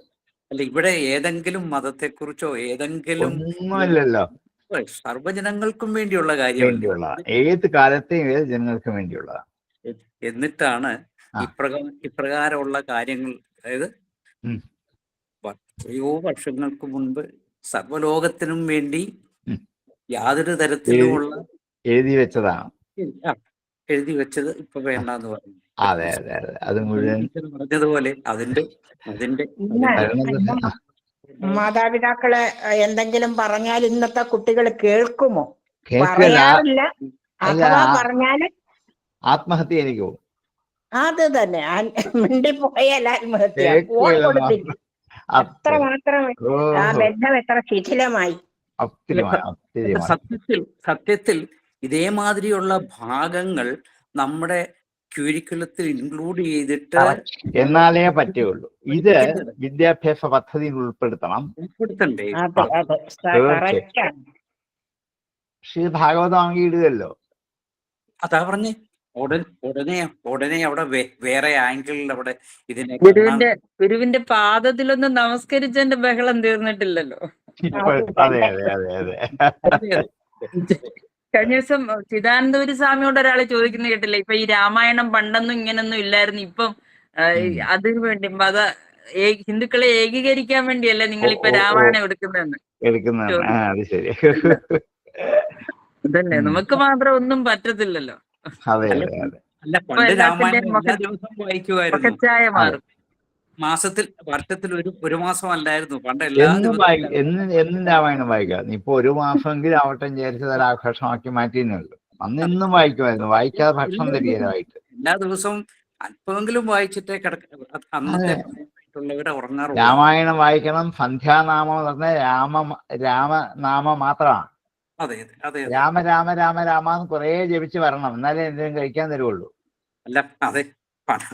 അല്ല, ഇവിടെ ഏതെങ്കിലും മതത്തെക്കുറിച്ചോ ഏതെങ്കിലും ഒന്നുമില്ലല്ലോ. സർവ്വജനങ്ങൾക്കും വേണ്ടിയുള്ള കാര്യം, ഏത് കാലത്തെയും ഏത് ജനങ്ങൾക്കും വേണ്ടിയുള്ളതാണ്. എന്നിട്ടാണ് ആ. ഇപ്രകാരമുള്ള കാര്യങ്ങൾ, അതായത് ഉം. എത്രയോ വർഷങ്ങൾക്ക് മുൻപ് സർവ്വലോകത്തിനും വേണ്ടി ഉം. യാതൊരു തരത്തിലുമുള്ള എഴുതി വെച്ചതാണ്. ആ, എഴുതി വെച്ചത് ഇപ്പൊ വേണ്ടെന്ന് പറഞ്ഞു. അതെ അതെ അതെ, അത് മുഴുവൻ പറഞ്ഞതുപോലെ അതിന്റെ ഇന്ന് ഭരണ മാതാപിതാക്കള് എന്തെങ്കിലും പറഞ്ഞാൽ ഇന്നത്തെ കുട്ടികൾ കേൾക്കുമോ? കേൾക്കില്ല. പറയാറില്ല. അല്ല, അഥവാ പറഞ്ഞാല് ആത്മഹത്യയിലേക്ക് പോകും. അത് തന്നെ, മിണ്ടിപ്പോയാൽ ആത്മഹത്യ. ഫോൺ കേൾക്കില്ല കൊടുത്തില്ല. എത്ര മാത്രം ആ ബന്ധം എത്ര ശിഥിലമായി. സത്യത്തിൽ ഇതേമാതിരിയുള്ള ഭാഗങ്ങൾ നമ്മുടെ ക്യൂരിക്കുലത്തിൽ ഇൻക്ലൂഡ് ചെയ്തിട്ട് എന്നാലേ പറ്റുള്ളൂ. ഇത് വിദ്യാഭ്യാസ പദ്ധതിയിൽ ഉൾപ്പെടുത്തണം. ഉൾപ്പെടുത്തണ്ടേ? ശ്രീ ഭാഗവതം അംഗീടുകല്ലോ. അതാ പറഞ്ഞേ, ഉടനെ അവിടെ വേറെ ആംഗിളിൽ അവിടെ ഇതിനെ ഗുരുവിന്റെ പാദത്തിലൊന്ന് നമസ്കരിച്ചതിന്റെ ബഹളം തീർന്നിട്ടില്ലല്ലോ. അതെ അതെ അതെ അതെ. കഴിഞ്ഞ ദിവസം ചിദാനന്ദപുരി സ്വാമിയോട് ഒരാളെ ചോദിക്കുന്ന കേട്ടില്ല, ഇപ്പൊ ഈ രാമായണം പണ്ടൊന്നും ഇങ്ങനൊന്നും ഇല്ലായിരുന്നു, ഇപ്പം അതിനു വേണ്ടി ഹിന്ദുക്കളെ ഏകീകരിക്കാൻ വേണ്ടിയല്ലേ നിങ്ങൾ ഇപ്പൊ രാമായണം എടുക്കുന്നതെന്ന്. അതല്ലേ, നമുക്ക് മാത്രം ഒന്നും പറ്റത്തില്ലല്ലോ. അല്ല, പണ്ട് രാമായണം എല്ലാ ദിവസവും വായിക്കുമായിരുന്നു. മാറും. വർഷത്തിൽ ഒരു മാസം അല്ലായിരുന്നു പണ്ട്. എന്നും രാമായണം വായിക്കാം. ഇപ്പൊ ഒരു മാസമെങ്കിലും ആവട്ടെ വിചാരിച്ചത് ഒരാഘോഷമാക്കി മാറ്റിയെന്നുള്ളൂ. അന്നും വായിക്കുമായിരുന്നു. വായിക്കാതെ ഭക്ഷണം തരികയായിട്ട് എല്ലാ ദിവസവും അല്പമെങ്കിലും വായിച്ചിട്ടേ അന്നത്തെ ഉറങ്ങാറുള്ളൂ. രാമായണം വായിക്കണം. സന്ധ്യാനാമം എന്ന് പറഞ്ഞാൽ രാമനാമം മാത്രമാണ്. അതെ അതെ, രാമ രാമ രാമ രാമ എന്ന് കുറെ ജപിച്ച് വരണം, എന്നാലേ എന്തെങ്കിലും കഴിക്കാൻ തരുള്ളൂ. അല്ല, അതെ,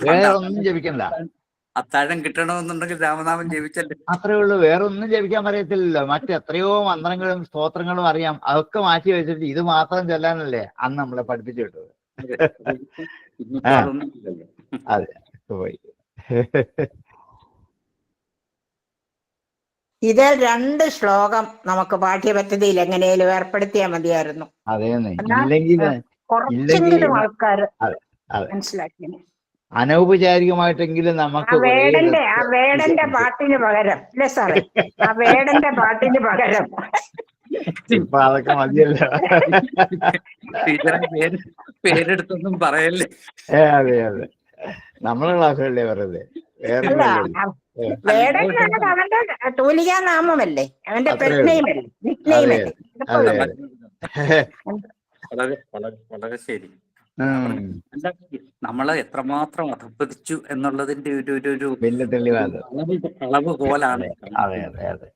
വേറെ ഒന്നും ജപിക്കണ്ട. അത്താഴം കിട്ടണമെന്നുണ്ടെങ്കിൽ രാമനാമം ജപിച്ചല്ലേ. അത്രേ ഉള്ളൂ, വേറെ ഒന്നും ജപിക്കാൻ പറയത്തില്ലല്ലോ. മറ്റെത്രയോ മന്ത്രങ്ങളും സ്തോത്രങ്ങളും അറിയാം. അതൊക്കെ മാറ്റി വെച്ചിട്ട് ഇത് മാത്രം ചൊല്ലാനല്ലേ അന്ന് നമ്മളെ പഠിപ്പിച്ചു വിട്ടത്. അതെ, പോയി. ഇത് 2 ശ്ലോകം നമുക്ക് പാഠ്യപദ്ധതിയിൽ എങ്ങനെയും ഏർപ്പെടുത്തിയാൽ മതിയായിരുന്നു. അതേന്ന്. കുറച്ചെങ്കിലും ആൾക്കാർ മനസ്സിലാക്കി. അനൗപചാരികമായിട്ടെങ്കിലും നമുക്ക് വേടന്റെ പാട്ടിന് പകരം, അല്ലേ സാറേ, ആ വേടന്റെ പാട്ടിന് പകരം ഇപ്പൊ അതൊക്കെ മതിയല്ലോ. പേരെടുത്തൊന്നും പറയല്ലേ. അതെ അതെ, നമ്മളെ ക്ലാസ്സല്ലേ പറയുന്നത്. വേടൻ അവന്റെ തൂലികാ നാമമല്ലേ, അവന്റെ പെർനെയിമല്ലേ. വളരെ ശരി. നമ്മളെ എത്രമാത്രം അധപ്പതിച്ചു എന്നുള്ളതിന്റെ ഒരു വലിയ തെളിവാണ്. അളവ് പോലാണ്. അതെ അതെ അതെ.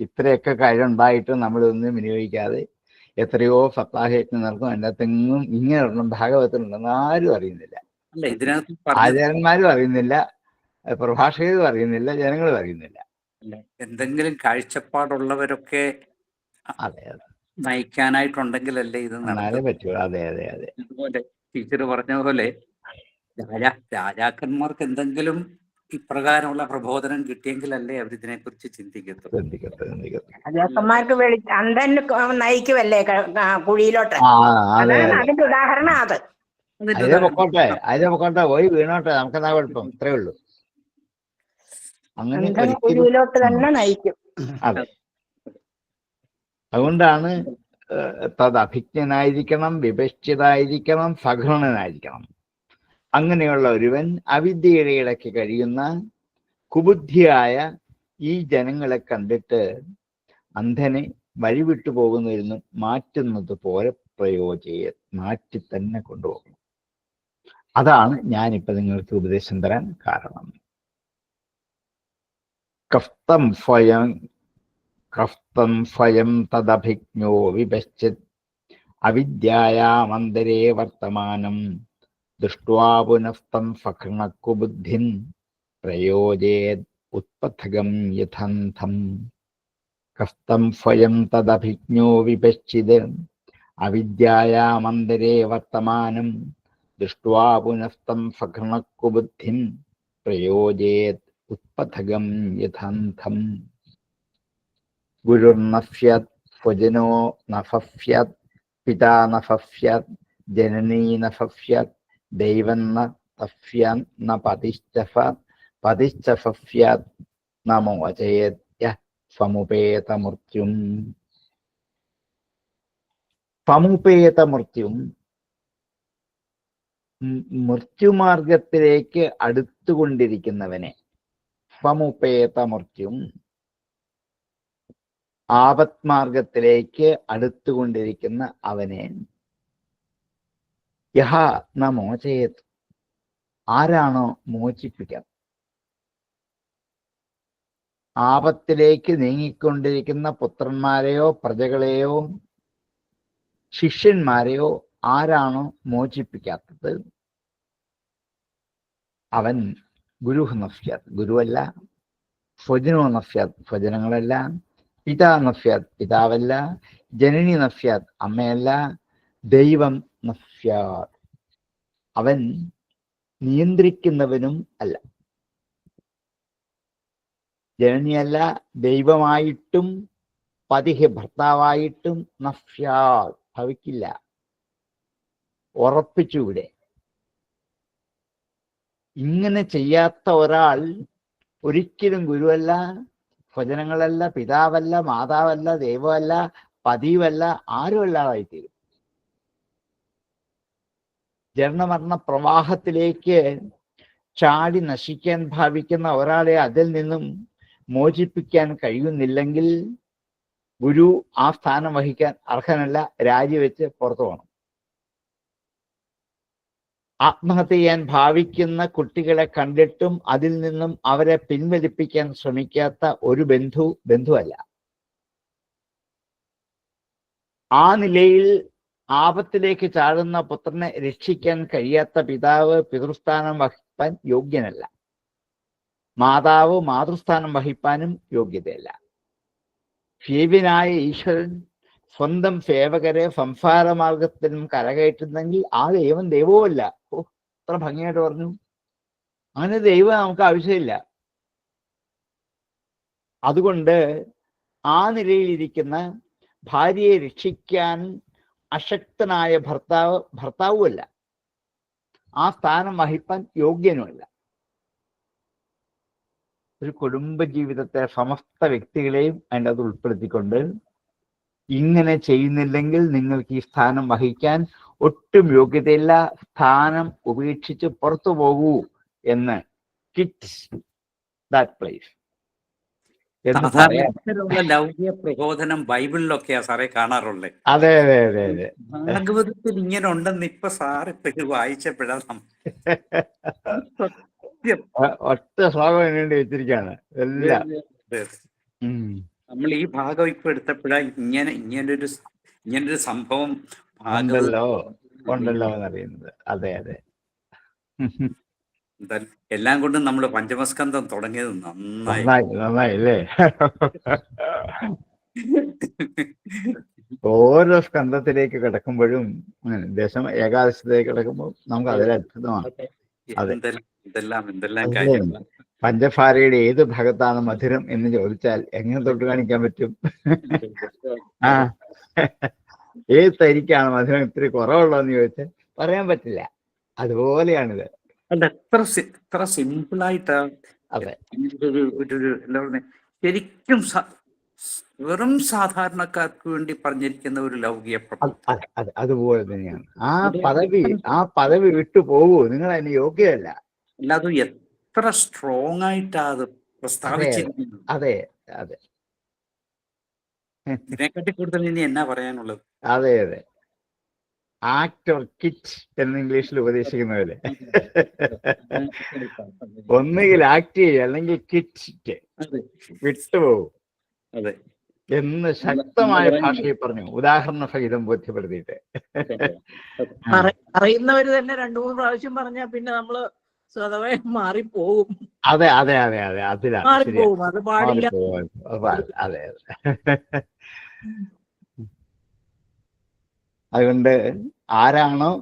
ഇത്രയൊക്കെ കഴിവുണ്ടായിട്ടും നമ്മളൊന്നും വിനിയോഗിക്കാതെ എത്രയോ സപ്താഹയജ്ഞം നടക്കും. അതിൻ്റെ അകത്തെങ്ങും ഇങ്ങനെ ഭാഗവതത്തിലുണ്ടെന്ന് ആരും അറിയുന്നില്ല. അല്ല, ഇതിനകത്ത് ആചാര്യന്മാരും അറിയുന്നില്ല, പ്രഭാഷകരും അറിയുന്നില്ല, ജനങ്ങളും അറിയുന്നില്ല. എന്തെങ്കിലും കാഴ്ചപ്പാടുള്ളവരൊക്കെ അതെ അതെ നയിക്കാനായിട്ടുണ്ടെങ്കിലല്ലേ ഇത് നടക്കാൻ പറ്റൂ. അതെ അതെ അതെ. അതുപോലെ ടീച്ചർ പറഞ്ഞ പോലെ രാജാക്കന്മാർക്ക് എന്തെങ്കിലും ഇപ്രകാരമുള്ള പ്രബോധനം കിട്ടിയെങ്കിലല്ലേ അവർ ഇതിനെക്കുറിച്ച് ചിന്തിക്കത്തുള്ളൂ. രാജാക്കന്മാർക്ക് അന്ധൻ നയിക്കുമല്ലേ കുഴിയിലോട്ട്. അതാണ് അതിന്റെ ഉദാഹരണം. അതിലെ പൊക്കോട്ടെ പോയി വീണോട്ടെ, നമുക്കെന്താ കുഴപ്പം? അത്രേ ഉള്ളൂ. അങ്ങനെ കുഴിയിലോട്ട് തന്നെ നയിക്കും. അതെ, അതുകൊണ്ടാണ് തദഭിജ്ഞനായിരിക്കണം, വിപശ്ചിതായിരിക്കണം, സഘൃണനായിരിക്കണം. അങ്ങനെയുള്ള ഒരുവൻ അവിദ്യയുടെ ഇടയ്ക്ക് കഴിയുന്ന കുബുദ്ധിയായ ഈ ജനങ്ങളെ കണ്ടിട്ട് അന്ധനെ വഴിവിട്ടു പോകുന്നതിൽ മാറ്റുന്നത് പോലെ മാറ്റി തന്നെ കൊണ്ടുപോകണം. അതാണ് ഞാനിപ്പോൾ നിങ്ങൾക്ക് ഉപദേശം തരാൻ കാരണം. കഫ്തം സ്വയം തദഭിജ്ഞോ വിപശ്ചിത് അവിദ്യായാമന്തരേ വർത്തമാനം ദൃഷ്ട്വാ പുനസ്തം സഘൃണക്കുബുദ്ധിം പ്രയോജേത് ഉത്പഥകം യഥന്ധം. കഫ്തം സ്വയം തദഭിജ്ഞോ വിപശ്ചിത് അവിദ്യായാമന്തരേ വർത്തമാനം ദൃഷ്ട്വാ പുനസ്തം സഘൃണക്കുബുദ്ധിം പ്രയോജേത് ഉത്പഥകം യഥാന്ധം. ഗുരുർനഫ്യത് സ്വജനോ നഫഫ്യത് പിതാ നഫഫ്യത് ജനനീ നഫഫ്യത് ദൈവം ന തഫ്യാൻ ന പതിശ്ചഫ്യാത് നമോ അജയത്യ സമുപേതമൃത്യും. സമുപേതമൃത്യും, മൃത്യുമാർഗത്തിലേക്ക് അടുത്തുകൊണ്ടിരിക്കുന്നവനെ. സമുപേതമൃത്യും, ആപത്മാർഗത്തിലേക്ക് അടുത്തുകൊണ്ടിരിക്കുന്ന അവനെ. യഹ ന മോചയത്, ആരാണോ മോചിപ്പിക്കുക? ആപത്തിലേക്ക് നീങ്ങിക്കൊണ്ടിരിക്കുന്ന പുത്രന്മാരെയോ പ്രജകളെയോ ശിഷ്യന്മാരെയോ ആരാണോ മോചിപ്പിക്കാത്തത് അവൻ ഗുരുഹു നഫ്യാത്, ഗുരുവല്ല. സ്വജനോ നഫ്യാത്, സ്വജനങ്ങളല്ല. പിതാ നഫ്യാത്, പിതാവല്ല. ജനനി നഫ്യാത്, അമ്മയല്ല. ദൈവം നഫ്യാത്, അവൻ നിയന്ത്രിക്കുന്നവനും അല്ല. ജനനിയല്ല, ദൈവമായിട്ടും പതിഹ് ഭർത്താവായിട്ടും നഫ്യാത് ഭവിക്കില്ല. ഉറപ്പിച്ചുവിടെ. ഇങ്ങനെ ചെയ്യാത്ത ഒരാൾ ഒരിക്കലും ഗുരുവല്ല, സ്വജനങ്ങളല്ല, പിതാവല്ല, മാതാവല്ല, ദൈവമല്ല, പതിവല്ല, ആരും അല്ലാതായിത്തീരും. ജനനമരണ പ്രവാഹത്തിലേക്ക് ചാടി നശിക്കാൻ ഭാവിക്കുന്ന ഒരാളെ അതിൽ നിന്നും മോചിപ്പിക്കാൻ കഴിയുന്നില്ലെങ്കിൽ ഗുരു ആ സ്ഥാനം വഹിക്കാൻ അർഹനല്ല, രാജിവെച്ച് പുറത്തു പോകണം. ആത്മഹത്യ ചെയ്യാൻ ഭാവിക്കുന്ന കുട്ടികളെ കണ്ടിട്ടും അതിൽ നിന്നും അവരെ പിൻവലിപ്പിക്കാൻ ശ്രമിക്കാത്ത ഒരു ബന്ധുവല്ല. ആ നിലയിൽ ആപത്തിലേക്ക് ചാടുന്ന പുത്രനെ രക്ഷിക്കാൻ കഴിയാത്ത പിതാവ് പിതൃസ്ഥാനം വഹിപ്പാൻ യോഗ്യനല്ല. മാതാവ് മാതൃസ്ഥാനം വഹിപ്പാനും യോഗ്യതയല്ല. സേവ്യനായ ഈശ്വരൻ സ്വന്തം സേവകരെ സംസാര മാർഗത്തിനും കരകയറ്റുന്നെങ്കിൽ ആ ദൈവം ദൈവവുമല്ല. അത്ര ഭംഗിയായിട്ട് പറഞ്ഞു. അങ്ങനെ ദൈവം നമുക്ക് ആവശ്യമില്ല. അതുകൊണ്ട് ആ നിലയിലിരിക്കുന്ന ഭാര്യയെ രക്ഷിക്കാൻ അശക്തനായ ഭർത്താവുമല്ല. ആ സ്ഥാനം വഹിപ്പാൻ യോഗ്യനുമല്ല. ഒരു കുടുംബ ജീവിതത്തെ സമസ്ത വ്യക്തികളെയും അതിൻ്റെ അത് ഉൾപ്പെടുത്തിക്കൊണ്ട് ഇങ്ങനെ ചെയ്യുന്നില്ലെങ്കിൽ നിങ്ങൾക്ക് ഈ സ്ഥാനം വഹിക്കാൻ ഒട്ടും യോഗ്യതയില്ല, സ്ഥാനം ഉപേക്ഷിച്ച് പുറത്തു പോകൂ എന്ന് കിറ്റ് ദാറ്റ് പ്ലേസ് എന്ന് പറയാം. ലൗകിക പ്രബോധനം ബൈബിളിലൊക്കെയാ സാറേ കാണാറുള്ളത്. അതെ അതെ അതെ അതെ. ഭാഗവതത്തിൽ ഇങ്ങനെ ഉണ്ടെന്ന് ഇപ്പൊ സാറ് ഇപ്പൊ വായിച്ചപ്പോഴാ ഒറ്റ ശ്ലോകം വേണ്ടി വെച്ചിരിക്കാണ് എല്ലാം. നമ്മൾ ഈ ഭാഗം ഇപ്പൊ എടുത്തപ്പോഴാ ഇങ്ങനൊരു സംഭവം ഉണ്ടല്ലോ എന്നറിയുന്നത്. അതെ അതെ. എല്ലാം കൊണ്ടും നമ്മൾ പഞ്ചമസ്കന്ധം തുടങ്ങിയത് നന്നായി അല്ലേ? ഓരോ സ്കന്ധത്തിലേക്ക് കിടക്കുമ്പോഴും ഏകാദശത്തിലേക്ക് കിടക്കുമ്പോൾ നമുക്ക് അതിൽ അത്ഭുതമാണ്. എന്തെല്ലാം കാര്യങ്ങൾ. പഞ്ചസാരയുടെ ഏത് ഭാഗത്താണ് മധുരം എന്ന് ചോദിച്ചാൽ എങ്ങനെ തൊട്ട് കാണിക്കാൻ പറ്റും? ആ, ഏത് തരിക്കാണ് മധുരം ഇത്തിരി കുറവുള്ളതെന്ന് ചോദിച്ചാൽ പറയാൻ പറ്റില്ല. അതുപോലെയാണിത്. എത്ര സിമ്പിളായിട്ടാ. അതെ. എന്താ പറയുക, ശരിക്കും വെറും സാധാരണക്കാർക്ക് വേണ്ടി പറഞ്ഞിരിക്കുന്ന ഒരു ലൗകിക അതെ, അതുപോലെ തന്നെയാണ്. ആ പദവി വിട്ടു പോകൂ, നിങ്ങൾ അതിന് യോഗ്യമല്ല. അല്ലാതെ എത്ര സ്ട്രോങ് ആയിട്ടാ അത് പ്രസ്താവിച്ചിരിക്കുന്നത്. അതെ അതെ. ഇതിനെക്കാട്ടി കൂടുതൽ ഇനി എന്നാ പറയാനുള്ളത്? അതെ അതെ. ആക്ട് ഓർ കിറ്റ് എന്ന് ഇംഗ്ലീഷിൽ ഉപദേശിക്കുന്ന പോലെ ഒന്നുകിൽ ആക്ട് ചെയ്യുക അല്ലെങ്കിൽ കിറ്റ് വിട്ടുപോകും എന്ന് ശക്തമായ ഭാഷയിൽ പറഞ്ഞു, ഉദാഹരണ സഹിതം ബോധ്യപ്പെടുത്തിയിട്ട്. അറിയുന്നവര് തന്നെ 2-3 പ്രാവശ്യം പറഞ്ഞാൽ പിന്നെ നമ്മള് സ്വതവേ മാറിപ്പോകും. അതെ അതെ അതെ അതെ. അതിലാണ് മാറിപ്പോകും, അത് പാടില്ല. അതെ അതെ. അതുകൊണ്ട് ആരാണോ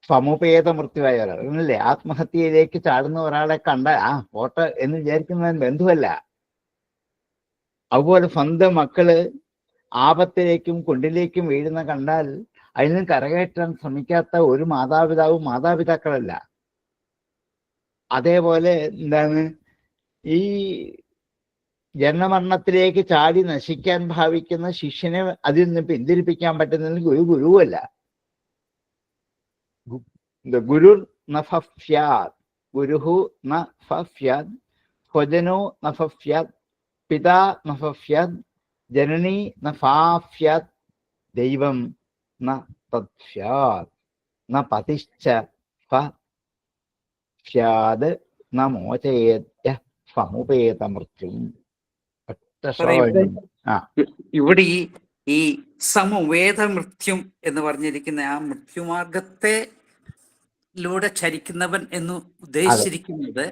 സമുപേത മൃത്യുവായ ഒരാൾ, അല്ലേ, ആത്മഹത്യയിലേക്ക് ചാടുന്ന ഒരാളെ കണ്ടാൽ പോട്ടെ എന്ന് വിചാരിക്കുന്നവൻ ബന്ധുവല്ല. അതുപോലെ സ്വന്തം മക്കള് ആപത്തിലേക്കും കുണ്ടിലേക്കും വീഴുന്ന കണ്ടാൽ അതിൽ നിന്ന് കരകയറ്റാൻ ശ്രമിക്കാത്ത ഒരു മാതാപിതാവും മാതാപിതാക്കളല്ല. അതേപോലെ എന്താണ് ഈ ജന്മമരണത്തിലേക്ക് ചാടി നശിക്കാൻ ഭാവിക്കുന്ന ശിഷ്യനെ അതിൽ നിന്ന് പിന്തിരിപ്പിക്കാൻ പറ്റുന്നതിൽ ഒരു ഗുരുവല്ല. ഗുരു നഫ്യാത്, ഗുരുഹു നഫ്യാത്, ഭജനോ നഫ്യാത്, പിതാ നഫ്യാത്, ജനനി നഫാഫ്യാത്, ദൈവം ന തത്ഫ്യാത്, ന പതിശ്ച ഫ്യാത്, ന മോചയേത്യ സമുപേത മൃത്യും. ഇവിടെ ഈ സമുവേദ മൃത്യും എന്ന് പറഞ്ഞിരിക്കുന്ന ആ മൃത്യുമാർഗത്തിലൂടെ ചരിക്കുന്നവൻ എന്ന് ഉദ്ദേശിച്ചിരിക്കുന്നത്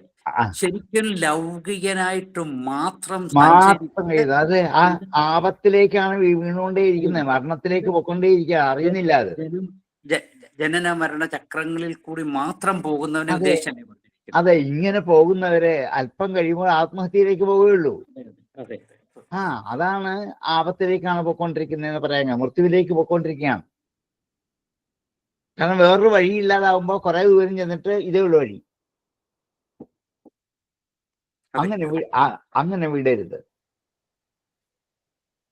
ശരിക്കും ലൗകികനായിട്ട് മാത്രം അത് ആ ആപത്തിലേക്കാണ് വീണുകൊണ്ടേയിരിക്കുന്നത്, മരണത്തിലേക്ക് പൊക്കൊണ്ടേയിരിക്കുക, അറിയുന്നില്ല. അത് ജനന മരണ ചക്രങ്ങളിൽ കൂടി മാത്രം പോകുന്നവനെ ഉദ്ദേശിച്ചാണ്. അതെ, ഇങ്ങനെ പോകുന്നവരെ അല്പം കഴിയുമ്പോൾ ആത്മഹത്യയിലേക്ക് പോവുകയുള്ളൂ. അതാണ് ആപത്തിലേക്കാണ് പൊക്കോണ്ടിരിക്കുന്നതെന്ന് പറയാൻ, മൃത്യുവിലേക്ക് പൊക്കോണ്ടിരിക്കുകയാണ്. കാരണം വേറൊരു വഴി ഇല്ലാതാവുമ്പോൾ കുറെ ദൂരം ചെന്നിട്ട് ഇതേ ഉള്ളു വഴി. അങ്ങനെ വിടരുത്.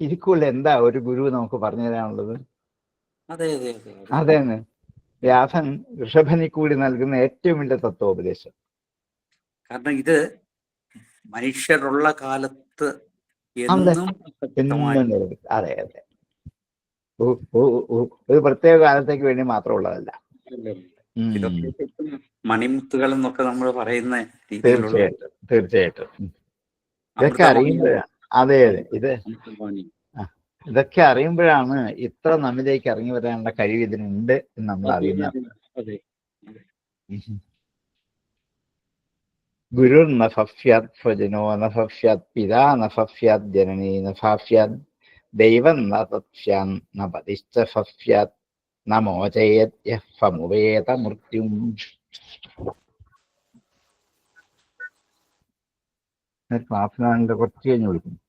ഇരിക്കുള്ള എന്താ ഒരു ഗുരു നമുക്ക് പറഞ്ഞു തരാനുള്ളത്? അതെന്ന് വ്യാസൻ ഋഷഭനിൽ കൂടി നൽകുന്ന ഏറ്റവും വലിയ തത്വോപദേശം. കാരണം ഇത് മനുഷ്യരുള്ള കാലത്ത് അതെ അതെ, ഒരു പ്രത്യേക കാലത്തേക്ക് വേണ്ടി മാത്രമുള്ളതല്ല. മണിമുത്തുകൾ എന്നൊക്കെ നമ്മൾ പറയുന്ന തീർച്ചയായിട്ടും ഇതൊക്കെ അറിയുമ്പോഴാണ്, അതെ ഇതൊക്കെ അറിയുമ്പോഴാണ് ഇത്ര നമ്മിലേക്ക് ഇറങ്ങി വരാനുള്ള കഴിവ് ഇതിനുണ്ട് എന്ന് നമ്മൾ അറിയുന്നത്. ഗുരു നഫ്യാത്, ഭജനോ നഫ്യാത്, പിതാ നഫ്യാത്, ജനനി നഫ്യാത്, ദൈവം നഫ്യാൻ ന പതിശ്ച ഫഫ്യാത്, ന മോചയേത് ഫമുവേത മൃത്യും. ക്ലാസ്സിലാണെങ്കിൽ കുറച്ച് കഴിഞ്ഞ് വിളിക്കുന്നു.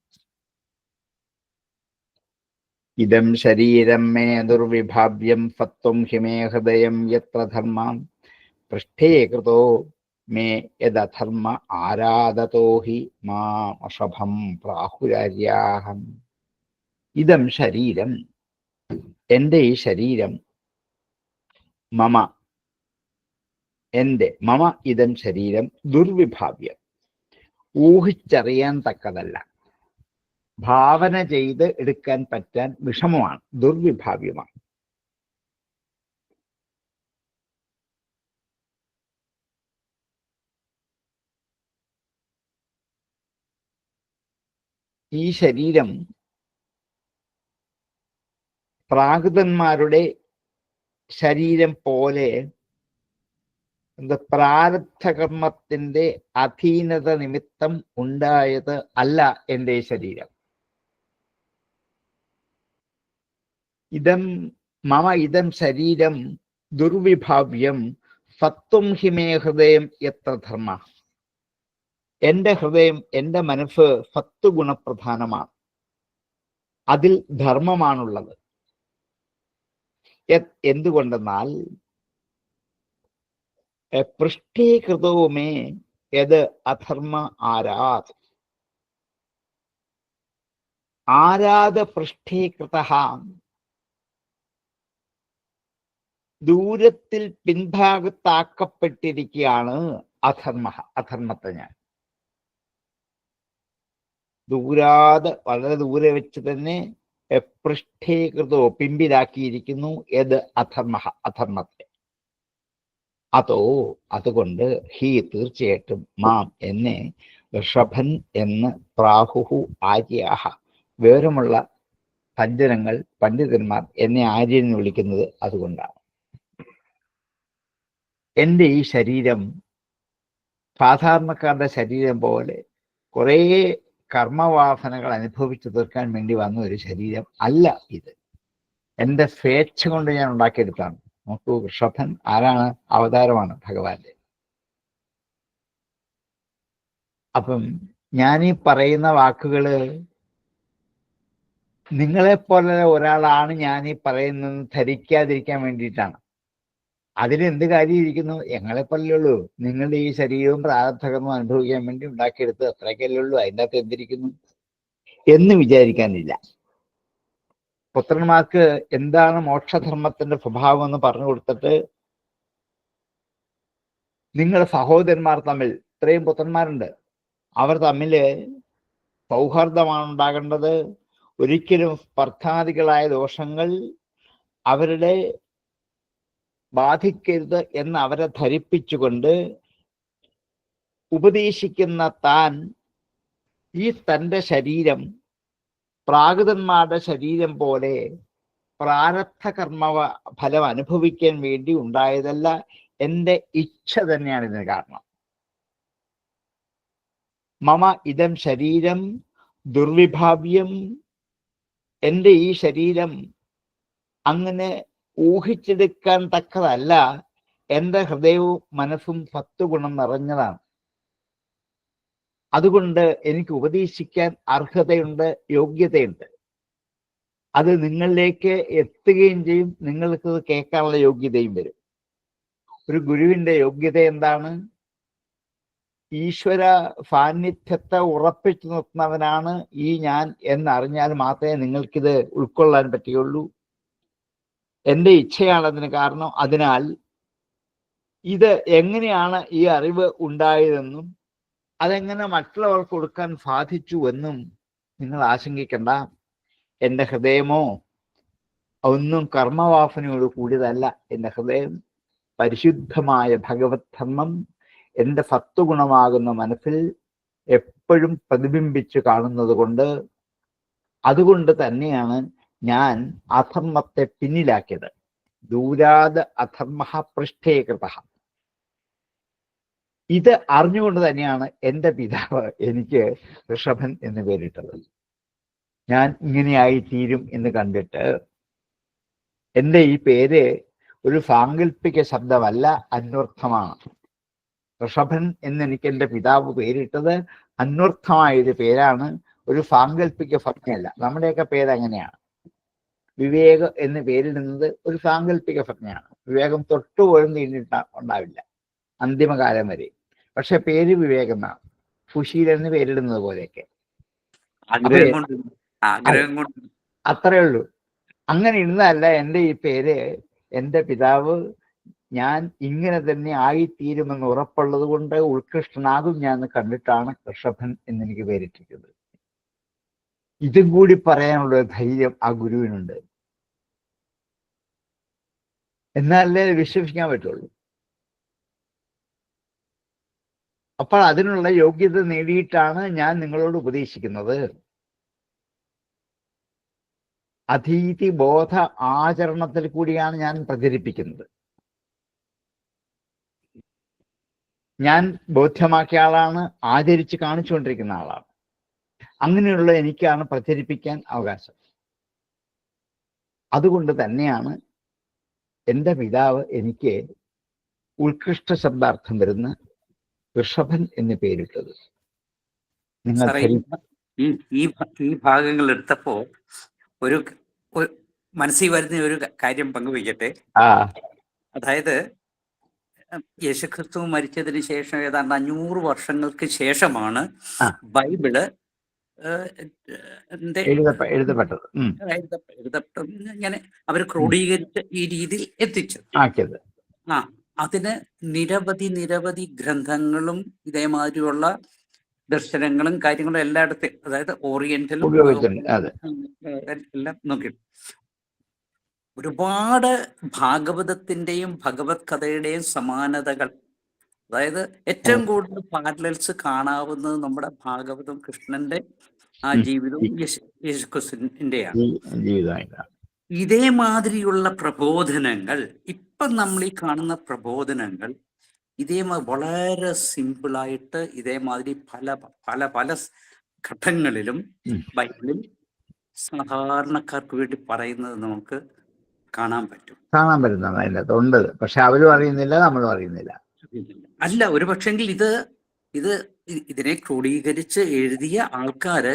ഇദം ശരീരം മേ ദുർവിഭാവ്യം സത്വം ഹിമേ ഹൃദയം യത്ര ധർമ്മം പൃഷ്ഠേ കൃതോ മേ യദധർമ്മ ആരാധതോ ഹി മാമഷഭം പ്രാഹുരാര്യാഹം. ഇദം ശരീരം, എൻ്റെ ഈ ശരീരം, മമ എൻ്റെ, മമ ഇദം ശരീരം ദുർവിഭാവ്യം, ഊഹിച്ചറിയാൻ തക്കതല്ല, ഭാവന ചെയ്ത് എടുക്കാൻ പറ്റാൻ വിഷമമാണ്, ദുർവിഭാവ്യമാണ്. ഈ ശരീരം പ്രാകൃതന്മാരുടെ ശരീരം പോലെ പ്രാരബ്ധകർമ്മത്തിന്റെ അധീനത നിമിത്തം ഉണ്ടായത് അല്ല എൻ്റെ ശരീരം. ഇതം മമ ഇതം ശരീരം ദുർവിഭാവ്യം സത്വം ഹിമേ ഹൃദയം എത്ര ധർമ്മ. എൻ്റെ ഹൃദയം, എൻ്റെ മനസ്സ് സത്വഗുണപ്രധാനമാണ്, അതിൽ ധർമ്മമാണുള്ളത്. എന്തുകൊണ്ടെന്നാൽ പൃഷ്ഠീകൃതവുമേ യത് അധർമ്മ ആരാത്, ആരാധ പൃഷ്ഠീകൃത, ദൂരത്തിൽ പിൻഭാഗത്താക്കപ്പെട്ടിരിക്കുകയാണ് അധർമ്മ. അധർമ്മത്തെ ഞാൻ ദൂരാതെ, വളരെ ദൂരെ വെച്ച് തന്നെ പൃഷ്ഠീകൃതോ പിമ്പിലാക്കിയിരിക്കുന്നു യത് അധർമ്മ, അധർമ്മത്തെ. അതോ അതുകൊണ്ട് ഹി തീർച്ചയായിട്ടും മാം എന്നെ ഋഷഭൻ എന്ന് പ്രാഹുഹു ആര്യാഹ, വിവരമുള്ള സജ്ജനങ്ങൾ പണ്ഡിതന്മാർ എന്നെ ആര്യൻ എന്ന് വിളിക്കുന്നത് അതുകൊണ്ടാണ്. എൻ്റെ ഈ ശരീരം സാധാരണക്കാരുടെ ശരീരം പോലെ കുറേ കർമ്മവാസനകൾ അനുഭവിച്ചു തീർക്കാൻ വേണ്ടി വന്ന ഒരു ശരീരം അല്ല ഇത്. എൻ്റെ സ്വേച്ഛ കൊണ്ട് ഞാൻ ഉണ്ടാക്കിയെടുത്താണ്. നോക്കൂ, ഋഷഭൻ ആരാണ്? അവതാരമാണ് ഭഗവാന്റെ. അപ്പം ഞാനീ പറയുന്ന വാക്കുകള് നിങ്ങളെപ്പോലെ ഒരാളാണ് ഞാൻ ഈ പറയുന്നത് ധരിക്കാതിരിക്കാൻ വേണ്ടിയിട്ടാണ്. അതിലെന്ത് കാര്യം ഇരിക്കുന്നു? ഞങ്ങളെപ്പോലല്ലേ ഉള്ളൂ. നിങ്ങളുടെ ഈ ശരീരവും പ്രാരബ്ധകർമ്മം അനുഭവിക്കാൻ വേണ്ടി ഉണ്ടാക്കിയെടുത്ത് അത്രയ്ക്കല്ലേ ഉള്ളൂ. അതിൻ്റെ അകത്ത് എന്തിരിക്കുന്നു എന്ന് വിചാരിക്കാനില്ല. പുത്രന്മാർക്ക് എന്താണ് മോക്ഷധർമ്മത്തിന്റെ സ്വഭാവം എന്ന് പറഞ്ഞു കൊടുത്തിട്ട്, നിങ്ങളുടെ സഹോദരന്മാർ തമ്മിൽ, ഇത്രയും പുത്രന്മാരുണ്ട്, അവർ തമ്മിൽ സൗഹാർദ്ദമാണ് ഉണ്ടാകേണ്ടത്. ഒരിക്കലും സ്പർദ്ധാദികളായ ദോഷങ്ങൾ അവരുടെ ബാധിക്കരുത് എന്ന് അവരെ ധരിപ്പിച്ചുകൊണ്ട് ഉപദേശിക്കുന്ന താൻ ഈ തൻ്റെ ശരീരം പ്രാകൃതന്മാരുടെ ശരീരം പോലെ പ്രാരബ്ധ കർമ്മ ഫലം അനുഭവിക്കാൻ വേണ്ടി ഉണ്ടായതല്ല, എൻ്റെ ഇച്ഛ തന്നെയാണ് ഇതിന് കാരണം. മമ ഇതം ശരീരം ദുർവിഭാവ്യം, എൻ്റെ ഈ ശരീരം അങ്ങനെ ഊഹിച്ചെടുക്കാൻ തക്കതല്ല. എൻ്റെ ഹൃദയവും മനസ്സും സത്വഗുണം നിറഞ്ഞതാണ്. അതുകൊണ്ട് എനിക്ക് ഉപദേശിക്കാൻ അർഹതയുണ്ട്, യോഗ്യതയുണ്ട്. അത് നിങ്ങളിലേക്ക് എത്തുകയും ചെയ്യും. നിങ്ങൾക്ക് കേൾക്കാനുള്ള യോഗ്യതയും വരും. ഒരു ഗുരുവിൻ്റെ യോഗ്യത എന്താണ്? ഈശ്വര സാന്നിധ്യത്തെ ഉറപ്പിച്ചു നിർത്തുന്നവനാണ് ഈ ഞാൻ എന്നറിഞ്ഞാൽ മാത്രമേ നിങ്ങൾക്കിത് ഉൾക്കൊള്ളാൻ പറ്റുകയുള്ളൂ. എൻ്റെ ഇച്ഛയാണ് അതിന് കാരണം. അതിനാൽ ഇത് എങ്ങനെയാണ് ഈ അറിവ് ഉണ്ടായതെന്നും അതെങ്ങനെ മറ്റുള്ളവർക്ക് കൊടുക്കാൻ സാധിച്ചുവെന്നും നിങ്ങൾ ആശങ്കിക്കണ്ട. എൻ്റെ ഹൃദയമോ ഒന്നും കർമ്മവാസനയോട് കൂടിയതല്ല. എൻ്റെ ഹൃദയം പരിശുദ്ധമായ ഭഗവത് ധർമ്മം എൻ്റെ സത്വഗുണമാകുന്ന മനസ്സിൽ എപ്പോഴും പ്രതിബിംബിച്ച് കാണുന്നത് കൊണ്ട്, അതുകൊണ്ട് തന്നെയാണ് ഞാൻ അധർമ്മത്തെ പിന്നിലാക്കിയത്. ദൂരാത് അധർമ്മ പൃഷ്ഠേ കൃതഃ. ഇത് അറിഞ്ഞുകൊണ്ട് തന്നെയാണ് എൻ്റെ പിതാവ് എനിക്ക് ഋഷഭൻ എന്ന് പേരിട്ടത്. ഞാൻ ഇങ്ങനെയായി തീരും എന്ന് കണ്ടിട്ട് എൻ്റെ ഈ പേര് ഒരു സാങ്കല്പിക ശബ്ദമല്ല, അന്വർത്ഥമാണ്. ഋഷഭൻ എന്ന് എനിക്ക് എൻ്റെ പിതാവ് പേരിട്ടത് അന്വർത്ഥമായൊരു പേരാണ്, ഒരു സാങ്കല്പിക ഭംഗിയല്ല. നമ്മുടെയൊക്കെ പേര് അങ്ങനെയാണ്. വിവേക് എന്ന് പേരിടുന്നത് ഒരു സാങ്കല്പിക ഭംഗിയാണ്. വിവേകം തൊട്ടുപോലും നീണ്ടിട്ട് ഉണ്ടാവില്ല അന്തിമകാലം വരെ. പക്ഷെ പേര് വിവേകം എന്നാണ്. സുശീൽ എന്ന് പേരിടുന്നത് പോലെയൊക്കെ അത്രേ ഉള്ളൂ. അങ്ങനെ ഇടുന്നതല്ല. എൻ്റെ ഈ പേര് എൻ്റെ പിതാവ് ഞാൻ ഇങ്ങനെ തന്നെ ആയിത്തീരുമെന്ന് ഉറപ്പുള്ളത് കൊണ്ട് ഉത്കൃഷ്ടനാകും ഞാൻ എന്ന് കണ്ടിട്ടാണ് ഋഷഭൻ എന്നെനിക്ക് പേരിട്ടിരിക്കുന്നത്. ഇതും കൂടി പറയാനുള്ള ധൈര്യം ആ ഗുരുവിനുണ്ട്. എന്നാലേ വിശ്വസിക്കാൻ പറ്റുള്ളൂ. അപ്പോൾ അതിനുള്ള യോഗ്യത നേടിയിട്ടാണ് ഞാൻ നിങ്ങളോട് ഉപദേശിക്കുന്നത്. അധീതി ബോധ ആചരണത്തിൽ കൂടിയാണ് ഞാൻ പ്രചരിപ്പിക്കുന്നത്. ഞാൻ ബോധ്യമാക്കിയ ആളാണ്, ആചരിച്ച് കാണിച്ചുകൊണ്ടിരിക്കുന്ന ആളാണ്. അങ്ങനെയുള്ള എനിക്കാണ് പ്രചരിപ്പിക്കാൻ അവകാശം. അതുകൊണ്ട് തന്നെയാണ് എൻ്റെ പിതാവ് എനിക്ക് ഉത്കൃഷ്ട ശബ്ദാർത്ഥം വരുന്ന ഋഷഭൻ എന്ന് പേരിട്ടത്. നിങ്ങൾ ഈ ഭാഗങ്ങൾ എടുത്തപ്പോ ഒരു മനസ്സിൽ വരുന്ന ഒരു കാര്യം പങ്കുവയ്ക്കട്ടെ. അതായത് യേശുക്രിസ്തു മരിച്ചതിന് ശേഷം ഏതാണ്ട് 500 വർഷങ്ങൾക്ക് ശേഷമാണ് ബൈബിള് എഴുതപ്പെട്ടത്. ഇങ്ങനെ അവർ ക്രോഡീകരിച്ച് ഈ രീതിയിൽ എത്തിച്ചത്. അതിന് നിരവധി ഗ്രന്ഥങ്ങളും ഇതേമാതിരിയുള്ള ദർശനങ്ങളും കാര്യങ്ങളും എല്ലായിടത്തും, അതായത് ഓറിയന്റലും എല്ലാം നോക്കി ഒരുപാട് ഭാഗവതത്തിന്റെയും ഭഗവത് കഥയുടെയും സമാനതകൾ, അതായത് ഏറ്റവും കൂടുതൽ പാരലൽസ് കാണാവുന്നത് നമ്മുടെ ഭാഗവതം കൃഷ്ണന്റെ ആ ജീവിതവും യേശുക്രിസ്തുവിന്റെയാണ്. ഇതേമാതിരിയുള്ള പ്രബോധനങ്ങൾ, ഇപ്പം നമ്മൾ ഈ കാണുന്ന പ്രബോധനങ്ങൾ ഇതേമാതിരി വളരെ സിമ്പിളായിട്ട് ഇതേമാതിരി പല ഘട്ടങ്ങളിലും ബൈബിളിൽ സാധാരണക്കാർക്ക് വേണ്ടി പറയുന്നത് നമുക്ക് കാണാൻ പറ്റുന്നതാണ് അതിനകത്ത് ഉണ്ട്. പക്ഷെ അവരും അറിയുന്നില്ല, നമ്മളും അറിയുന്നില്ല. അല്ല, ഒരു പക്ഷെങ്കിൽ ഇതിനെ ക്രോഡീകരിച്ച് എഴുതിയ ആൾക്കാര്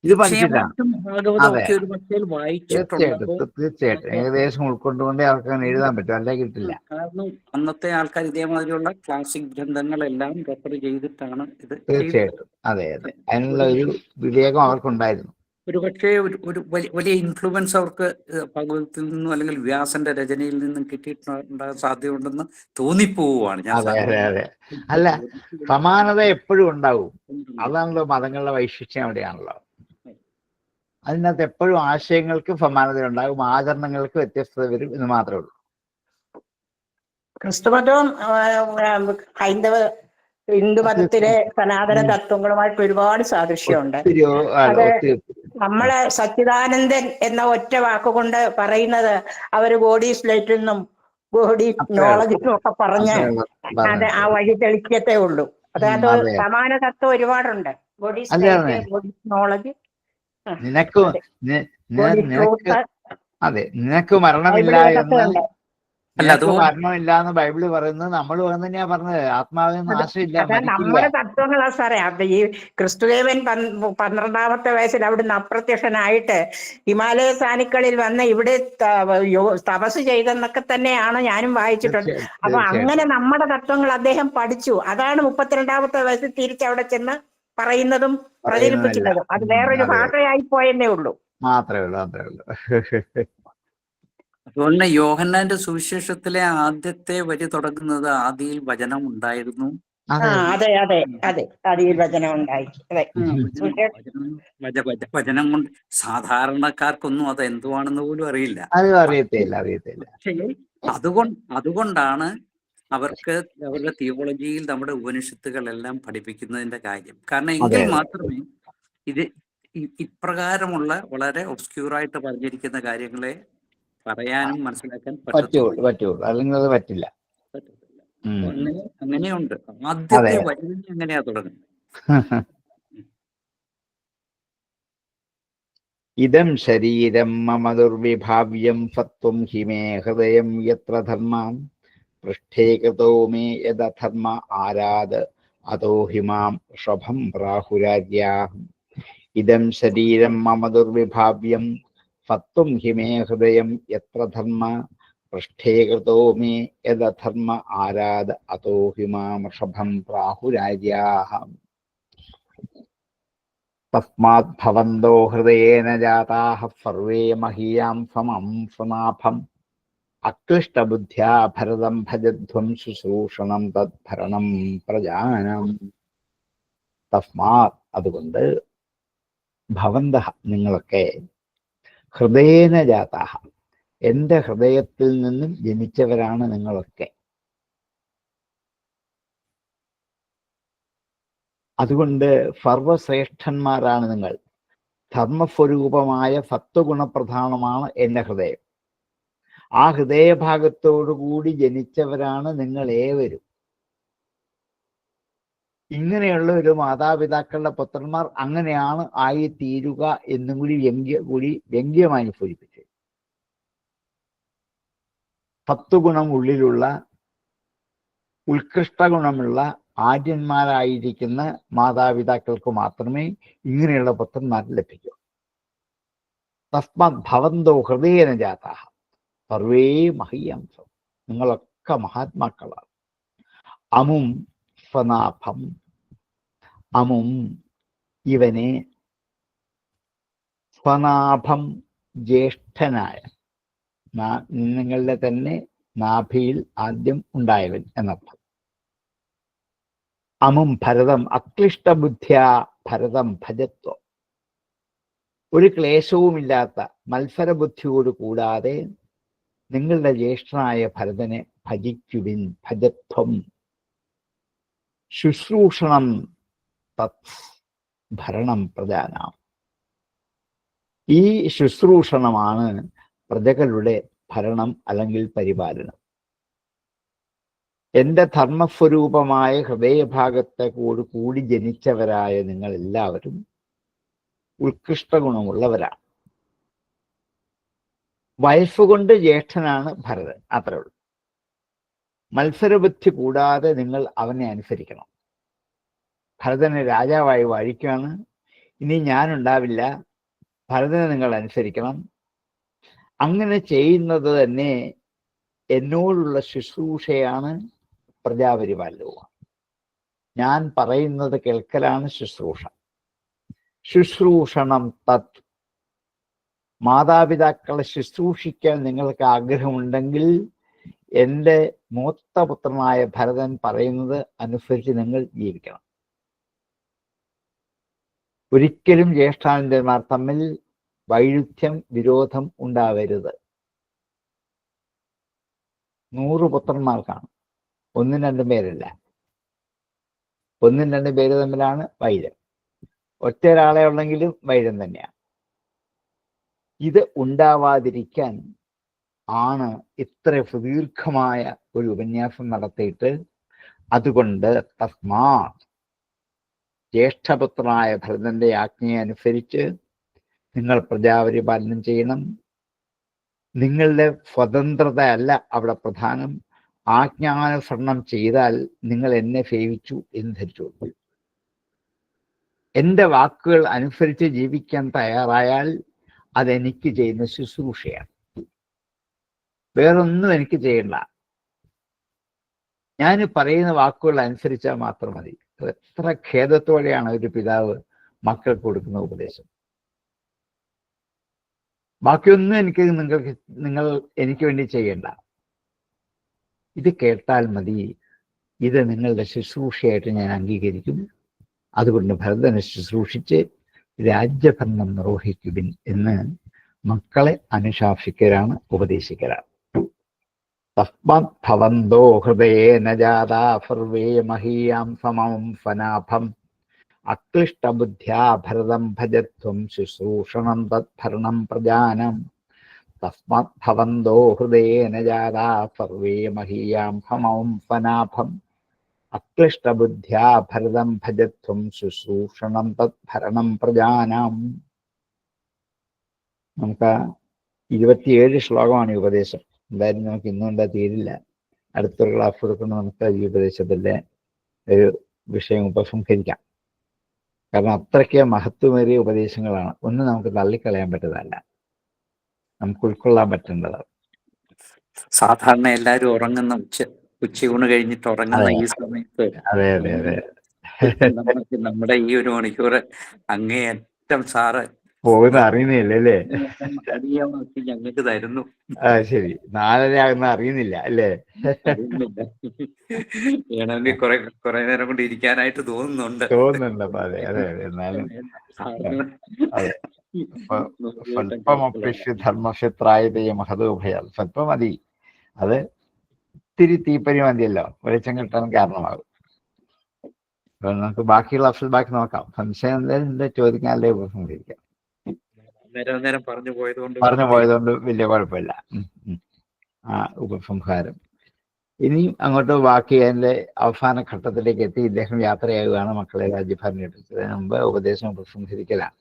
ഇത് പഠിച്ചിട്ടാണ്. നിശ്ചയമായിട്ടും ഭാഗവതം അതെ, ഒക്കെ ഒരു പക്ഷേ വായിച്ചിട്ടുണ്ടാവും. തീർച്ചയായിട്ടും ഏകദേശം ഉൾക്കൊണ്ടുകൊണ്ടേ അവർക്ക് അങ്ങനെ എഴുതാൻ പറ്റും, അല്ലെ കിട്ടില്ല. കാരണം അന്നത്തെ ആൾക്കാർ ഇതേമാതിരിയുള്ള ക്ലാസിക് ഗ്രന്ഥങ്ങളെല്ലാം റെഫർ ചെയ്തിട്ടാണ് ഇത് ചെയ്തത്. തീർച്ചയായിട്ടും, അതെ അതെ, അതിനുള്ള ഒരു വിവേകം അവർക്കുണ്ടായിരുന്നു. ഒരു പക്ഷേ ഒരു വലിയ ഇൻഫ്ലുവൻസ് അവർക്ക് ഭഗവതത്തിൽ നിന്നും അല്ലെങ്കിൽ വ്യാസന്റെ രചനയിൽ നിന്നും കിട്ടിയിട്ടുണ്ടാകാൻ സാധ്യതയുണ്ടെന്ന് തോന്നിപ്പോവുകയാണ് ഞാൻ. അതെ അതെ അതെ, അല്ല, സമാനത എപ്പോഴും ഉണ്ടാവും. അതാണല്ലോ മതങ്ങളുടെ വൈശിഷ്ട്യം, അവിടെയാണല്ലോ. അതിനകത്ത് എപ്പോഴും ആശയങ്ങൾക്ക് സമാനത ഉണ്ടാകും, ആചരണങ്ങൾക്ക് വ്യത്യസ്തത വരും എന്ന് മാത്രമേ ഉള്ളൂ. ക്രിസ്തുമതവും ഹിന്ദുമതത്തിലെ സനാതന തത്വങ്ങളുമായിട്ട് ഒരുപാട് സാദൃശ്യമുണ്ട്. അത് നമ്മളെ സച്ചിദാനന്ദൻ എന്ന ഒറ്റ വാക്കുകൊണ്ട് പറയുന്നത് അവര് ബോഡി സ്ലേറ്റിൽ നിന്നും ബോഡി നോളജിനും ഒക്കെ പറഞ്ഞ് അത് ആ വഴി തെളിക്കത്തേ ഉള്ളൂ. അതായത് സമാന തത്വം ഒരുപാടുണ്ട്. Body slate, body knowledge. അതെ, നിനക്ക് മരണമില്ല എന്ന് ബൈബിള് പറയുന്നത്, നമ്മൾ തന്നെയാ പറഞ്ഞത്. ആത്മാവിന് നാശമില്ല, നമ്മുടെ തത്വങ്ങളാ സാറേ. ഈ ക്രിസ്തുദേവൻ 12ാമത്തെ വയസ്സിൽ അവിടുന്ന് അപ്രത്യക്ഷനായിട്ട് ഹിമാലയ സാനുക്കളിൽ വന്ന് ഇവിടെ തപസ് ചെയ്തെന്നൊക്കെ തന്നെയാണ് ഞാനും വായിച്ചിട്ടുണ്ട്. അപ്പൊ അങ്ങനെ നമ്മുടെ തത്വങ്ങൾ അദ്ദേഹം പഠിച്ചു. അതാണ് 32ാമത്തെ വയസ്സിൽ തിരിച്ചവിടെ ചെന്ന് പറയുന്നതും പ്രചരിപ്പിക്കുന്നതും. അത് വേറൊരു ഭാഷയായി പോയെന്നേ ഉള്ളൂ. മാത്രമേ ഉള്ളൂ. അതുകൊണ്ട് യോഹന്നാന്റെ സുവിശേഷത്തിലെ ആദ്യത്തെ വരി തുടങ്ങുന്നത് ആദിയിൽ വചനം ഉണ്ടായിരുന്നു. അതെ അതെ അതെ, ആദിയിൽ വചനം ഉണ്ടായി. വചനം കൊണ്ട് സാധാരണക്കാർക്കൊന്നും അത് എന്തുവാണെന്ന് പോലും അറിയില്ല. അറിയത്തില്ല. അതുകൊണ്ടാണ് അവർക്ക് അവരുടെ തിയോളജിയിൽ നമ്മുടെ ഉപനിഷത്തുകളെല്ലാം പഠിപ്പിക്കുന്നതിന്റെ കാര്യം. കാരണം എങ്കിൽ മാത്രമേ ഇത് ഇപ്രകാരമുള്ള വളരെ ഒബ്സ്ക്യൂറായിട്ട് പറഞ്ഞിരിക്കുന്ന കാര്യങ്ങളെ പറയാനും മനസ്സിലാക്കാൻ പറ്റുള്ളൂ, അല്ലെങ്കിൽ അത് പറ്റില്ല. അങ്ങനെയുണ്ട്. ആദ്യത്തെ വചനം എങ്ങനെയാ തുടങ്ങുന്നത്? ഇദം ശരീരം മമ ദുർവിഭാവ്യം സത്വം ഹി മേ ഹൃദയം യത്ര ധർമാം പൃഷ്ഠേ കൃതോ മേ യദധർമ്മ ആരാത് അതോ ഹിമാം ഋഷഭം പ്രാഹുരാര്യാഹം. ഇദം ശരീരം മമ ദുർവിഭാവ്യം സത്വം ഹി മേ ഹൃദയം യത്ര ധർമ്മ പൃഷ്ഠേ കൃതോ മേ യദധർമ്മ ആരാത് അതോ ഹിമാം ഋഷഭം പ്രാഹുരാര്യാഹം. തസ്മാത് ഭവന്തോ ഹൃദയേന ജാതാഃ സർവേ മഹീയാം സമം സ്വനാഭം അക്ലിഷ്ടബുദ്ധ്യാ ഭരതം ഭജധ്വം ശുശ്രൂഷണം തദ്ഭരണം പ്രജാനം. തസ്മാത്, അതുകൊണ്ട്, ഭവന്തഃ, നിങ്ങളൊക്കെ, ഹൃദയേന ജാതാഃ, എൻ്റെ ഹൃദയത്തിൽ നിന്നും ജനിച്ചവരാണ് നിങ്ങളൊക്കെ. അതുകൊണ്ട് സർവശ്രേഷ്ഠന്മാരാണ് നിങ്ങൾ. ധർമ്മസ്വരൂപമായ സത്വഗുണപ്രധാനമാണ് എൻ്റെ ഹൃദയം. ആ ഹൃദയഭാഗത്തോടുകൂടി ജനിച്ചവരാണ് നിങ്ങൾ ഏവരും. ഇങ്ങനെയുള്ള ഒരു മാതാപിതാക്കളുടെ പുത്രന്മാർ അങ്ങനെയാണ് ആയിത്തീരുക എന്നും കൂടി വ്യംഗ്യമായി സൂചിപ്പിച്ചു. സത്വഗുണം ഉള്ളിലുള്ള, ഉത്കൃഷ്ട ഗുണമുള്ള ആര്യന്മാരായിരിക്കുന്ന മാതാപിതാക്കൾക്ക് മാത്രമേ ഇങ്ങനെയുള്ള പുത്രന്മാർ ലഭിക്കൂ. തസ്മാത് ഭവന്തോ ഹൃദയേന ജാതാഃ സർവേ മഹീയംസം, നിങ്ങളൊക്കെ മഹാത്മാക്കളാണ്. അമും സ്വനാഭം, അമും, ഇവനെ, സ്വനാഭം, ജ്യേഷ്ഠനായ, നിങ്ങളുടെ തന്നെ നാഭിയിൽ ആദ്യം ഉണ്ടായവൻ എന്നർത്ഥം. അമും ഭരതം അക്ലിഷ്ടബുദ്ധ്യാ ഭരതം ഭജത്വം, ഒരു ക്ലേശവുമില്ലാത്ത മത്സരബുദ്ധിയോട് കൂടാതെ നിങ്ങളുടെ ജ്യേഷ്ഠനായ ഭരതനെ ഭജിക്കുവിൻ. ഭജത്വം ശുശ്രൂഷണം തത് ഭരണം പ്രജാനാം. ഈ ശുശ്രൂഷണമാണ് പ്രജകളുടെ ഭരണം അല്ലെങ്കിൽ പരിപാലനം. എൻ്റെ ധർമ്മസ്വരൂപമായ ഹൃദയഭാഗത്തെ കൂടി ജനിച്ചവരായ നിങ്ങൾ എല്ലാവരും ഉത്കൃഷ്ട ഗുണമുള്ളവരാണ്. വയസ്സുകൊണ്ട് ജ്യേഷ്ഠനാണ് ഭരതൻ, അത്രേ ഉള്ളൂ. മത്സരബുദ്ധി കൂടാതെ നിങ്ങൾ അവനെ അനുസരിക്കണം. ഭരതനെ രാജാവായി വാഴിക്കുകയാണ്. ഇനി ഞാനുണ്ടാവില്ല, ഭരതനെ നിങ്ങൾ അനുസരിക്കണം. അങ്ങനെ ചെയ്യുന്നത് തന്നെ എന്നോടുള്ള ശുശ്രൂഷയാണ്, പ്രജാപരിപാലനവുമാണ്. ഞാൻ പറയുന്നത് കേൾക്കലാണ് ശുശ്രൂഷ. ശുശ്രൂഷണം തത്. മാതാപിതാക്കളെ ശുശ്രൂഷിക്കാൻ നിങ്ങൾക്ക് ആഗ്രഹമുണ്ടെങ്കിൽ എൻ്റെ മൂത്തപുത്രനായ ഭരതൻ പറയുന്നത് അനുസരിച്ച് നിങ്ങൾ ജീവിക്കണം. ഒരിക്കലും ജ്യേഷ്ഠാനന്ദന്മാർ തമ്മിൽ വൈരുദ്ധ്യം, വിരോധം ഉണ്ടാവരുത്. 100 പുത്രന്മാർക്കാണ്, 1-2 പേരല്ല. 1-2 പേര് തമ്മിലാണ് വൈരം. ഒറ്റ ഒരാളെ ഉള്ളെങ്കിലും വൈരം തന്നെയാണ്. ഇത് ഉണ്ടാവാതിരിക്കാൻ ആണ് ഇത്ര സുദീർഘമായ ഒരു ഉപന്യാസം നടത്തിയിട്ട്, അതുകൊണ്ട് തസ്മാ ജ്യേഷ്ഠപുത്രനായ ഭരതന്റെ ആജ്ഞയെ അനുസരിച്ച് നിങ്ങൾ പ്രജാപരിപാലനം ചെയ്യണം. നിങ്ങളുടെ സ്വതന്ത്രത അല്ല അവിടെ പ്രധാനം. ആജ്ഞാനുസരണം ചെയ്താൽ നിങ്ങൾ എന്നെ സേവിച്ചു എന്ന് ധരിച്ചു. എൻ്റെ വാക്കുകൾ അനുസരിച്ച് ജീവിക്കാൻ തയ്യാറായാൽ അതെനിക്ക് ചെയ്യുന്ന ശുശ്രൂഷയാണ്. വേറൊന്നും എനിക്ക് ചെയ്യണ്ട. ഞാൻ പറയുന്ന വാക്കുകൾ അനുസരിച്ചാൽ മാത്രം മതി. എത്ര ഖേദത്തോടെയാണ് ഒരു പിതാവ് മക്കൾക്ക് കൊടുക്കുന്ന ഉപദേശം. ബാക്കിയൊന്നും നിങ്ങൾ എനിക്ക് വേണ്ടി ചെയ്യണ്ട. ഇത് കേട്ടാൽ മതി, ഇത് നിങ്ങളുടെ ശുശ്രൂഷയായിട്ട് ഞാൻ അംഗീകരിക്കും. അതുകൊണ്ട് ഭരതനെ ശുശ്രൂഷിച്ച് രാജ്യഭരണം നിർവഹിക്കുവിൻ എന്ന് മക്കളെ അനുശാസിക്കലാണ്, ഉപദേശിക്കലാണ്. തസ്മാത് ഭവന്തോ ഹൃദയേന ജാതാ സർവേ മഹീയാം സമം ഫനാഭം അക്ലിഷ്ടബുദ്ധ്യാ ഭരതം ഭജത്വം ശുശ്രൂഷണം തദ്ഭരണം പ്രജാനം. തസ്മാത് ഭവന്തോ ഹൃദയേന ജാതാ സർവേ മഹീയാം സമം ഫനാഭം അക്ലിഷ്ടബുദ്ധ്യാ ഭരതം ഭജത്വം ശുശ്രൂഷണം തദ്ഭരണം പ്രജാനം. നമുക്ക് 27 ശ്ലോകമാണ് ഈ ഉപദേശം. എന്തായാലും നമുക്ക് ഇന്നുകൊണ്ടാ തീരില്ല. അടുത്തൊരു ക്ലാസ് കൊടുക്കുമ്പോൾ നമുക്ക് ഈ ഉപദേശത്തിൻ്റെ ഒരു വിഷയം ഉപസംഹരിക്കാം. കാരണം അത്രയ്ക്ക് മഹത്വമേറിയ ഉപദേശങ്ങളാണ്. ഒന്നും നമുക്ക് തള്ളിക്കളയാൻ പറ്റുന്നതല്ല, നമുക്ക് ഉൾക്കൊള്ളാൻ പറ്റേണ്ടതാണ്. സാധാരണ എല്ലാവരും ഉറങ്ങുന്ന ഉച്ചയൂണ് കഴിഞ്ഞിട്ട് ഉറങ്ങുന്ന ഈ സമയത്ത് അതെ അതെ അതെ നമ്മുടെ ഈ 1 മണിക്കൂർ അങ്ങേയറ്റം സാറ് പോകുന്ന അറിയുന്നില്ലല്ലേ? അറിയാമാക്കി ഞങ്ങൾക്ക് തരുന്നു. ശരി, 4:30 ആകുന്ന അറിയുന്നില്ല അല്ലേ? വേണമെങ്കിൽ കുറെ നേരം കൊണ്ട് ഇരിക്കാനായിട്ട് തോന്നുന്നുണ്ട്. അപ്പൊ അതെ അതെ അതെ. എന്നാലും അതെ, സ്വല്പമപ്യശ്യ ധർമ്മക്ഷേത്രായതയെ മഹതോഭയാൽ. സ്വല്പം മതി, അത് ഇത്തിരി തീപ്പരി മതിയല്ലോ, വെളിച്ചം കിട്ടാൻ കാരണമാകും. അപ്പൊ നമുക്ക് ബാക്കിയുള്ള ബാക്കി നോക്കാം. സംശയം എന്തായാലും ചോദിക്കാനല്ലേ ഉപസംഹരിക്കാം. നേരം പറഞ്ഞു പോയതുകൊണ്ട് വലിയ കുഴപ്പമില്ല. ആ ഉപസംഹാരം ഇനിയും അങ്ങോട്ട് ബാക്കി അതിൻ്റെ അവസാന ഘട്ടത്തിലേക്ക് എത്തി. ഇദ്ദേഹം യാത്രയാകുകയാണ്. മക്കളെ രാജ്യഭരണം ഏൽപ്പിച്ചതിന് മുമ്പ് ഉപദേശം ഉപസംഹരിക്കലാണ്.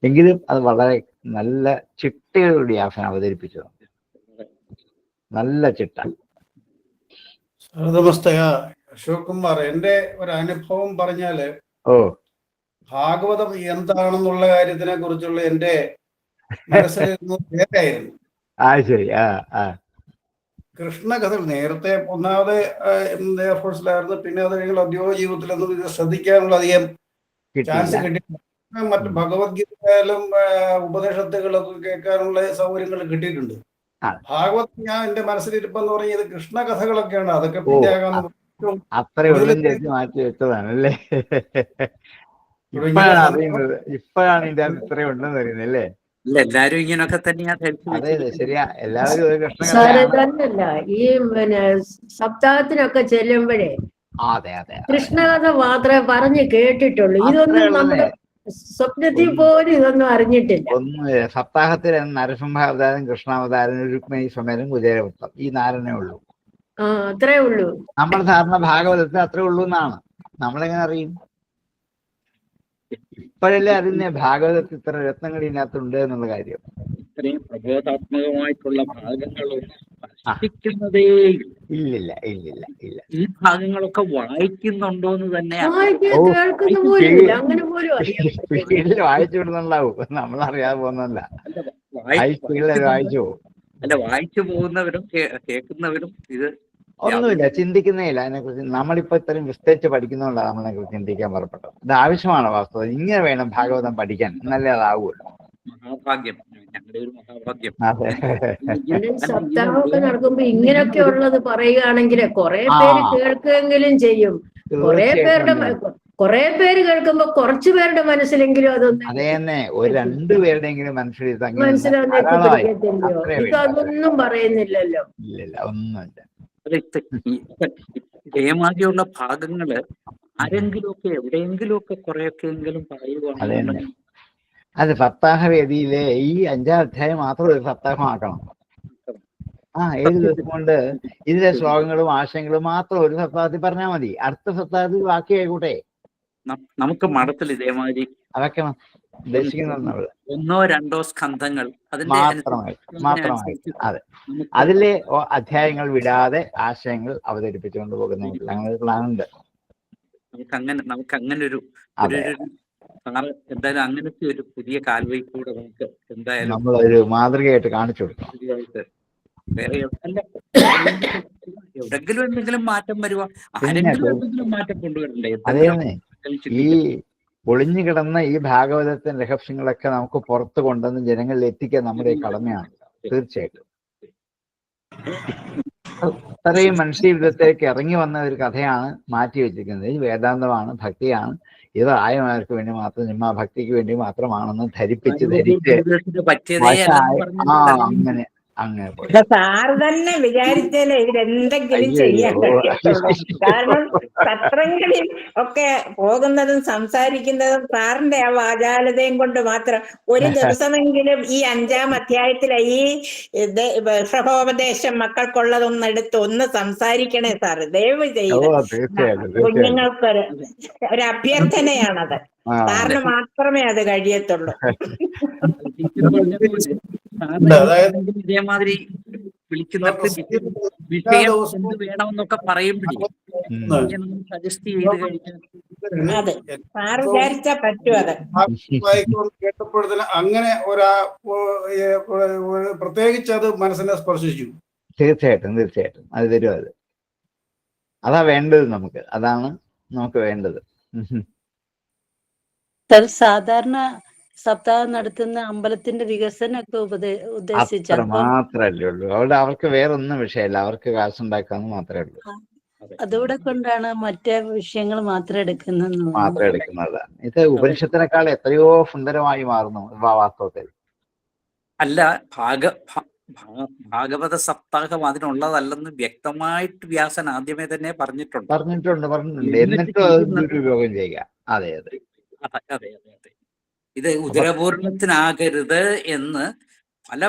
എങ്കിലും അത് വളരെ നല്ല ചിട്ടയോടുകൂടി വ്യാസൻ അവതരിപ്പിച്ചു. നല്ല ചിട്ട. നമസ്തേ അശോക് കുമാർ, എന്റെ ഒരു അനുഭവം പറഞ്ഞാല്, ഭാഗവതം എന്താണെന്നുള്ള കാര്യത്തിനെ കുറിച്ചുള്ള എന്റെ മനസ്സിലായിരുന്നു. ശരി. കൃഷ്ണകഥ നേരത്തെ ഒന്നാമത് എയർഫോഴ്സിലായിരുന്നു. പിന്നെ അത് കഴിഞ്ഞ ഔദ്യോഗിക ജീവിതത്തിലൊന്നും ഇത് ശ്രദ്ധിക്കാനുള്ള അധികം ചാൻസ് കിട്ടിയിട്ടില്ല. മറ്റ് ഭഗവത്ഗീതയിലും ഉപനിഷത്തുകളൊക്കെ കേൾക്കാനുള്ള സൗകര്യങ്ങൾ കിട്ടിയിട്ടുണ്ട്. ഭാഗവതം ഞാൻ എന്റെ മനസ്സിലിരിപ്പെന്ന് പറഞ്ഞത് കൃഷ്ണകഥകളൊക്കെയാണ്. അതൊക്കെ പിന്നെ മാറ്റി വെച്ചതാണല്ലേ? ഇപ്പോഴാണ് ഇതിന്റെ ഇത്രയും ഉണ്ടെന്ന് പറയുന്നല്ലേ? എല്ലാരും ഇങ്ങനൊക്കെ തന്നെയാ. അതെ ശരിയാ, എല്ലാവരും ഒരു കൃഷ്ണകഥ. ഈ സപ്താഹത്തിനൊക്കെ ചെല്ലുമ്പോഴേ കൃഷ്ണകഥ മാത്രമേ പറഞ്ഞു കേട്ടിട്ടുള്ളൂ. ഇതൊന്നും നമ്മുടെ സ്വപ്നത്തിൽ പോലും ഇതൊന്നും അറിഞ്ഞിട്ടില്ല. ഒന്നുമില്ല. സപ്താഹത്തിൽ നരസിംഹാവതാരം, കൃഷ്ണാവതാരം, രുക്മിണി സമേതം, കുചേരവൃത്തം, ഈ 4 ഉള്ളൂ. അത്രേ ഉള്ളൂ. നമ്മൾ സാധാരണ ഭാഗവതത്തിൽ അത്രേ ഉള്ളൂ എന്നാണ്. നമ്മളെങ്ങനെ അറിയും? ഇപ്പോഴല്ലേ അറിയുന്നേ ഭാഗവതത്തിൽ ഇത്ര രത്നങ്ങൾ ഇതിനകത്തുണ്ട് എന്നുള്ള കാര്യം. ഇത്രയും പ്രബോധാത്മകമായിട്ടുള്ള ഭാഗങ്ങളൊന്നും ഇല്ലില്ല ഇല്ലില്ല ഇല്ല. ഈ ഭാഗങ്ങളൊക്കെ വായിക്കുന്നുണ്ടോ എന്ന് തന്നെ കേൾക്കുന്ന പോലും ഇല്ല, അങ്ങനെ പോലും അറിയാൻ പറ്റില്ല. സ്പീഡിൽ വായിച്ചു വിടുന്നുണ്ടാവും, നമ്മളറിയാതെ പോകുന്നല്ല. ഹൈ സ്പീഡിൽ വായിച്ചു പോകും. അല്ല, വായിച്ചു പോകുന്നവരും കേൾക്കുന്നവരും ഇത് ഒന്നുമില്ല, ചിന്തിക്കുന്നേ ഇല്ല അതിനെക്കുറിച്ച്. നമ്മളിപ്പോ ഇത്രയും വിസ്തരിച്ച് പഠിക്കുന്നതുകൊണ്ടാണ് നമ്മളെക്കുറിച്ച് ചിന്തിക്കാൻ പുറപ്പെട്ടത്. ഇത് ആവശ്യമാണ് വാസ്തവം. ഇങ്ങനെ വേണം ഭാഗവതം പഠിക്കാൻ, എന്നല്ലേ അതാവുമല്ലോ. മഹാഭാഗ്യം, ഞങ്ങളുടെ ഒരു മഹാഭാഗ്യം. അതെ. സപ്താഹമൊക്കെ നടക്കുമ്പോ ഇങ്ങനെയൊക്കെ ഉള്ളത് പറയുകയാണെങ്കിൽ കുറെ പേര് കേൾക്കുകയെങ്കിലും ചെയ്യും. കുറെ പേര് കേൾക്കുമ്പോ കുറച്ചു പേരുടെ മനസ്സിലെങ്കിലും അതൊന്നും അതെ തന്നെ, ഒരു രണ്ടുപേരുടെയെങ്കിലും മനസ്സിലൊന്നെത്തിപ്പിടിക്കത്തില്ലയോ? ഇതൊന്നും പറയുന്നില്ലല്ലോ. ഇല്ലില്ല, ഒന്നുമില്ല. ജയമാതിയുള്ള ഭാഗങ്ങള് ആരെങ്കിലുമൊക്കെ എവിടെയെങ്കിലുമൊക്കെ കുറെയൊക്കെ എങ്കിലും പറയുവാണെങ്കിൽ അത് സപ്താഹവേദിയിലെ ഈ 5ാം അധ്യായം മാത്രം ഒരു സപ്താഹമാക്കണം. 7 ദിവസം കൊണ്ട് ഇതിലെ ശ്ലോകങ്ങളും ആശയങ്ങളും മാത്രം ഒരു സപ്താഹത്തിൽ പറഞ്ഞാൽ മതി. അടുത്ത സപ്താഹത്തിൽ ബാക്കി ആയിക്കോട്ടെ. നമുക്ക് മഠത്തിൽ ഇതേമാതിരി അതൊക്കെ ഉദ്ദേശിക്കുന്നത് 1 or 2 സ്കന്ധങ്ങൾ മാത്രമായിട്ട്. അതെ, അതിലെ അധ്യായങ്ങൾ വിടാതെ ആശയങ്ങൾ അവതരിപ്പിച്ചുകൊണ്ട് പോകുന്ന അങ്ങനെ ഒരു പ്ലാൻ ഉണ്ട്. നമുക്ക് അങ്ങനെ ഒരു എന്തായാലും അങ്ങനത്തെ ഒരു പുതിയ കാൽവയ്ക്കൂടെ നമുക്ക് എന്തായാലും നമ്മളൊരു മാതൃകയായിട്ട് കാണിച്ചു കൊടുക്കണം. വേറെ എവിടെങ്കിലും എന്തെങ്കിലും മാറ്റം വരുവാ, ആരെങ്കിലും എന്തെങ്കിലും മാറ്റം കൊണ്ടുവരണ്ടേ? അതേ, ഈ ഒളിഞ്ഞു കിടന്ന ഈ ഭാഗവതത്തിന്റെ രഹസ്യങ്ങളൊക്കെ നമുക്ക് പുറത്ത് കൊണ്ടുവന്ന് ജനങ്ങളിൽ എത്തിക്കാൻ നമ്മുടെ കടമയാണ്. തീർച്ചയായിട്ടും അത്രയും മനുഷ്യജീവിതത്തിലേക്ക് ഇറങ്ങി വന്ന ഒരു കഥയാണ് മാറ്റി വെച്ചിരിക്കുന്നത്. ഇത് വേദാന്തമാണ്, ഭക്തിയാണ്. ഇത് ആയമാർക്ക് വേണ്ടി മാത്രം, ചുമ്മാ ഭക്തിക്ക് വേണ്ടി മാത്രമാണെന്ന് ധരിച്ച് അങ്ങനെ സാറ് തന്നെ വിചാരിച്ചാലേ ഇതിലെന്തെങ്കിലും ചെയ്യാൻ കഴിയത്തുള്ളൂ. കാരണം സത്രങ്ങളിൽ ഒക്കെ പോകുന്നതും സംസാരിക്കുന്നതും സാറിന്റെ ആ വാചാലതയും കൊണ്ട് മാത്രം ഒരു ദിവസമെങ്കിലും ഈ 5ാം അധ്യായത്തിലെ ഈ ഋഷഭോപദേശം മക്കൾക്കുള്ളതൊന്നും എടുത്ത് ഒന്ന് സംസാരിക്കണേ സാറ്, ദയവ് ചെയ്ത്. കുഞ്ഞുങ്ങൾക്കൊരു അഭ്യർത്ഥനയാണത്. സാറിന് മാത്രമേ അത് കഴിയത്തുള്ളൂ. ഇതേമാതിരി വിളിക്കുന്നിടത്ത് വിഷയം എന്ത് വേണമെന്നൊക്കെ പറയുമ്പോഴേ സജസ്റ്റ് ചെയ്ത് കഴിഞ്ഞാൽ അതെ, സാറ് വിചാരിച്ചാ പറ്റും. അത് കേട്ടപ്പോഴത്തേന് അങ്ങനെ പ്രത്യേകിച്ച് അത് മനസ്സിനെ സ്പർശിച്ചു. തീർച്ചയായിട്ടും അത് തരും. അതാ വേണ്ടത് നമുക്ക്, അതാണ് നമുക്ക് വേണ്ടത്. സാധാരണ സപ്താഹം നടത്തുന്ന അമ്പലത്തിന്റെ വികസനമൊക്കെ ഉദ്ദേശിച്ച മാത്രല്ലേ ഉള്ളൂ. അവിടെ അവർക്ക് വേറൊന്നും വിഷയമില്ല, അവർക്ക് കാശുണ്ടാക്കാന്ന് മാത്രമേ ഉള്ളൂ. അതോടെ കൊണ്ടാണ് മറ്റേ വിഷയങ്ങൾ മാത്രം എടുക്കുന്നത്. ഇത് ഉപനിഷത്തിനേക്കാൾ എത്രയോ സുന്ദരമായി മാറുന്നു വാസ്തവത്തിൽ. അല്ല, ഭാഗവത സപ്താഹം അതിനുള്ളതല്ലെന്ന് വ്യക്തമായിട്ട് വ്യാസൻ ആദ്യമേ തന്നെ പറഞ്ഞിട്ടുണ്ട്. എന്നിട്ടും ദുരുപയോഗം ചെയ്യുക. അതെ. ഇത് ഉദരപൂർണത്തിനാകരുത് എന്ന് പല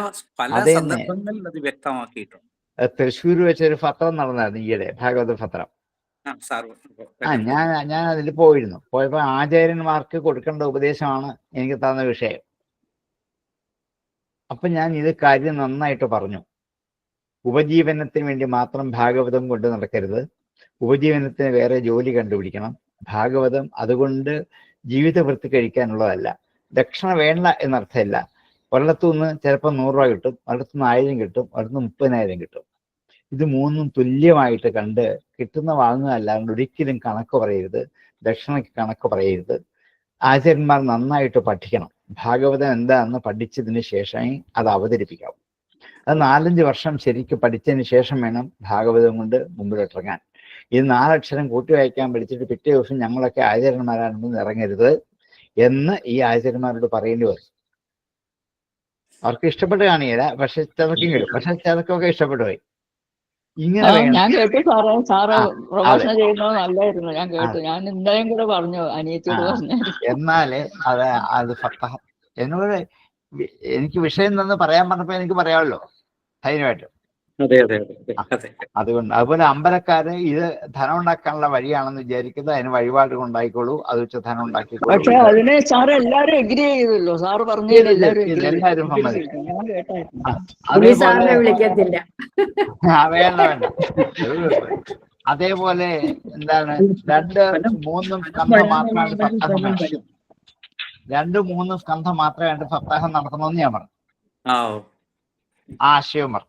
സന്ദർഭങ്ങളിൽ അത് വ്യക്തമാക്കിയിട്ടുണ്ട്. തൃശ്ശൂർ വെച്ചൊരു പത്രം നടന്നായിരുന്നു ഈയിടെ, ഭാഗവത പത്രം. ഞാൻ അതിൽ പോയപ്പോ ആചാര്യന്മാർക്ക് കൊടുക്കേണ്ട ഉപദേശമാണ് എനിക്ക് തന്ന വിഷയം. അപ്പൊ ഞാൻ ഇത് കാര്യം നന്നായിട്ട് പറഞ്ഞു. ഉപജീവനത്തിന് വേണ്ടി മാത്രം ഭാഗവതം കൊണ്ട് നടക്കരുത്, ഉപജീവനത്തിന് വേറെ ജോലി കണ്ടുപിടിക്കണം. ഭാഗവതം അതുകൊണ്ട് ജീവിതവൃത്തി കഴിക്കാനുള്ളതല്ല. ദക്ഷിണ വേണ്ട എന്നർത്ഥമില്ല. ഒരിടത്തുനിന്ന് ചിലപ്പോൾ 100 രൂപ കിട്ടും, ഒരിടത്തുനിന്ന് 1000 കിട്ടും, ഒരിടത്തുനിന്ന് 30,000 കിട്ടും. ഇത് മൂന്നും തുല്യമായിട്ട് കണ്ട് കിട്ടുന്ന വാങ്ങുകയല്ലാണ്ട് ഒരിക്കലും കണക്ക് പറയരുത്, ദക്ഷിണയ്ക്ക് കണക്ക് പറയരുത്. ആചാര്യന്മാർ നന്നായിട്ട് പഠിക്കണം. ഭാഗവതം എന്താണെന്ന് പഠിച്ചതിന് ശേഷമേ അത് അവതരിപ്പിക്കാവൂ. അത് 4-5 വർഷം ശരിക്കും പഠിച്ചതിന് ശേഷം വേണം ഭാഗവതം കൊണ്ട് മുമ്പിലോട്ടിറങ്ങാൻ. ഇത് 4 അക്ഷരം കൂട്ടി വായിക്കാൻ പഠിച്ചിട്ട് പിറ്റേ ദിവസം ഞങ്ങളൊക്കെ ആചാര്യന്മാരാണെന്ന് ഇറങ്ങരുത് എന്ന് ഈ ആചാര്യന്മാരോട് പറയേണ്ടി വരും. അവർക്ക് ഇഷ്ടപ്പെട്ട് കാണിയില്ല, പക്ഷെ ചിലർക്കും കേട്ടു, പക്ഷെ ചിലർക്കൊക്കെ ഇഷ്ടപ്പെട്ടു പോയി. ഇങ്ങനെ ഞാൻ കേട്ടു സാറ് പ്രഭാഷണം ചെയ്യുന്നത് നല്ലായിരുന്നു. ഞാൻ കേട്ടു. ഞാൻ എന്തായാലും കൂടെ പറഞ്ഞു, അനിയത്തിയോട് പറഞ്ഞു. എന്നാല് അത് സപ്താഹം എന്നോട് എനിക്ക് വിഷയം തന്നെ പറയാൻ പറഞ്ഞപ്പോ എനിക്ക് പറയാമല്ലോ ധൈര്യമായിട്ട്. അതെ അതെ അതെ അതെ. അതുകൊണ്ട് അതുപോലെ അമ്പലക്കാര് ഇത് ധനം ഉണ്ടാക്കാനുള്ള വഴിയാണെന്ന് വിചാരിക്കുന്നത്, അതിന് വഴിപാടുകൾ ഉണ്ടായിക്കോളൂ, അത് വെച്ച് ധനം ഉണ്ടാക്കിക്കോളൂ. പക്ഷെ അതിന് സാറ് എല്ലാരും എഗ്രി ചെയ്തല്ലോ, സാറ് പറഞ്ഞതിന് എല്ലാരും agree എല്ലാവരും ചെയ്തു. സമ്മതിക്കും. ഞാൻ കേട്ടായിരുന്നു. ഇനി അതേപോലെ സാറിനെ വിളിക്കത്തില്ല. വേണ്ട വേണ്ട. അതേപോലെ എന്താണ് 2-3 സ്കന്ധം മാത്രമാണ് സപ്താഹം വേണം. 2-3 സ്കന്ധം മാത്രമായിട്ട് സപ്താഹം നടത്തണമെന്ന് ഞാൻ പറഞ്ഞു. ആ ആശയം പറഞ്ഞു.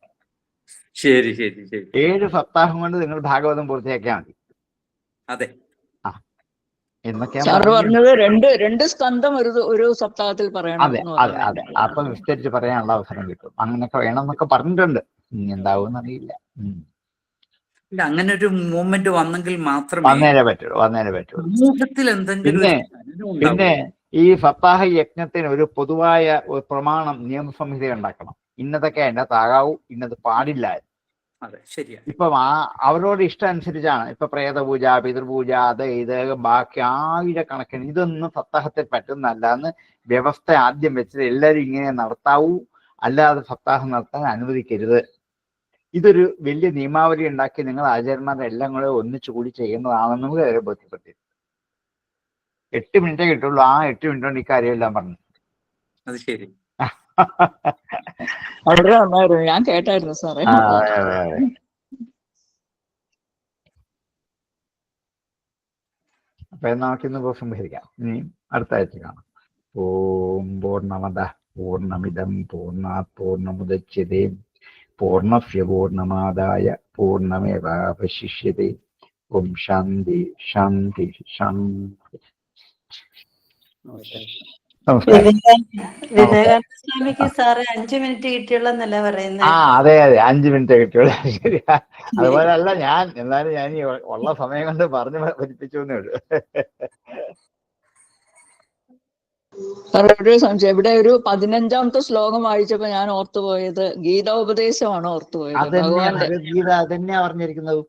ശരി ശരി ശരി. 7 സപ്താഹം കൊണ്ട് നിങ്ങൾ ഭാഗവതം പൂർത്തിയാക്കിയാൽ മതി. അതെ. എന്നൊക്കെയാണ് സാറ് പറഞ്ഞത് രണ്ട് സ്കന്ധം ഒരു സപ്താഹത്തിൽ പറയണം. അതെ അതെ അതെ. അപ്പൊ വിസ്തരിച്ച് പറയാനുള്ള അവസരം കിട്ടും. അങ്ങനെയൊക്കെ വേണം എന്നൊക്കെ പറഞ്ഞിട്ടുണ്ട്. എന്താവും അറിയില്ല. ഇല്ല, അങ്ങനെ ഒരു മൂവ്മെന്റ് വന്നെങ്കിൽ മാത്രമേ വന്നേരെ പറ്റുള്ളൂ. സമൂഹത്തിൽ എന്തെങ്കിലും പിന്നെ ഈ സപ്താഹ യജ്ഞത്തിന് ഒരു പൊതുവായ ഒരു പ്രമാണം, നിയമസംഹിത ഉണ്ടാക്കണം. ഇന്നതൊക്കെ അതിനകത്ത് ആകാവൂ, ഇന്നത് പാടില്ല. അതെ, ശരിയാണ്. ഇപ്പം അവരോട് ഇഷ്ടം അനുസരിച്ചാണ്. ഇപ്പൊ പ്രേതപൂജ, പിതൃപൂജ, അത് ഇത് ബാക്കി 1000 കണക്കിന് ഇതൊന്നും സപ്താഹത്തിൽ പറ്റുന്നല്ല എന്ന് വ്യവസ്ഥ ആദ്യം വെച്ചത്. എല്ലാവരും ഇങ്ങനെ നടത്താവൂ, അല്ലാതെ സപ്താഹം നടത്താൻ അനുവദിക്കരുത്. ഇതൊരു വലിയ നിയമാവലി ഉണ്ടാക്കി നിങ്ങൾ ആചാര്യന്മാരുടെ എല്ലാം കൂടെ ഒന്നിച്ചു കൂടി ചെയ്യുന്നതാണെന്നും കൂടെ ബോധ്യപ്പെടുത്തി. 8 മിനിറ്റേ കിട്ടുള്ളൂ. ആ 8 മിനിറ്റ് കൊണ്ട് ഈ കാര്യമെല്ലാം പറഞ്ഞു. അത് ശരി. വളരെ നന്നായിരുന്നു, ഞാൻ കേട്ടായിരുന്നു സാറേ. അപ്പൊ നമുക്കിന്ന് ഉപസംഹരിക്കാം. ഇനി അടുത്ത ആഴ്ച കാണാം. ഓം പൂർണ്ണമദഃ പൂർണ്ണമിദം പൂർണ്ണാത് പൂർണ്ണമുദച്യതേ പൂർണ്ണസ്യ പൂർണ്ണമാദായ പൂർണ്ണമേവാവശിഷ്യതേ. ഓം ശാന്തി ശാന്തി ശാന്തി. വിവേകാനന്ദ സ്വാമിക്ക് സാറ് 5 മിനിറ്റ് കിട്ടിയുള്ളന്നല്ല പറയുന്നത്. അതെ 5 മിനിറ്റ് കിട്ടിയുള്ളൂ. ശരിയാ. അതുപോലെ അല്ല ഞാൻ, എന്നാലും ഞാൻ ഈ ഉള്ള സമയം കൊണ്ട് പറഞ്ഞു ഫലിപ്പിച്ചു എന്നേ ഉള്ളൂ. സാറേ ഒരു സംശയം, ഇവിടെ ഒരു 15ാമത്തെ ശ്ലോകം വായിച്ചപ്പോ ഞാൻ ഓർത്തുപോയത് ഗീതോപദേശമാണ് ഓർത്തുപോയത്. ഭഗവാന്റെ ഭഗവത്ഗീത അതന്നെയാ പറഞ്ഞിരിക്കുന്നത്.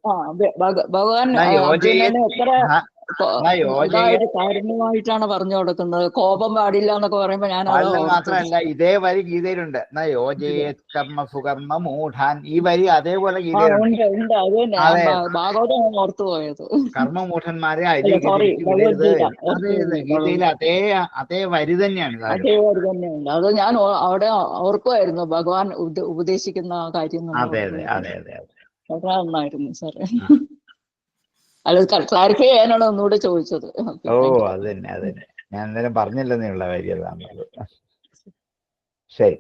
ഭഗവാൻ അർജുനനെ എത്ര ഇതായിട്ട് കാരുണ്യമായിട്ടാണ് പറഞ്ഞു കൊടുക്കുന്നത്. കോപം പാടില്ല എന്നൊക്കെ പറയുമ്പോ ഞാൻ മാത്രമല്ല, ഇതേ വരി ഗീതയിലുണ്ട്. കർമ്മ സുകർമ്മ മൂഢാൻ. ഈ വരി അതേപോലെ ഗീതയിലുണ്ട്. അത് തന്നെ ഭാഗവതമാണ് ഓർത്തുപോയത്. കർമ്മമൂഢന്മാരെ ഭഗവത്ഗീത ഗീതയിൽ അതേ വരി തന്നെയാണ്. അതേ വരി തന്നെയുണ്ട്. അത് ഞാൻ അവിടെ ഓർക്കുമായിരുന്നു, ഭഗവാൻ ഉപദേശിക്കുന്ന കാര്യങ്ങൾ. അതെ അതെ അതെ അതെ അതെ. വളരെ നന്നായിരുന്നു സാറേ. അത് ക്ലാരിഫൈ ചെയ്യാനാണ് ഒന്നുകൂടെ ചോദിച്ചത്. അത് തന്നെ ഞാൻ എന്തായാലും പറഞ്ഞില്ലെന്നുള്ള കാര്യം. ശരി.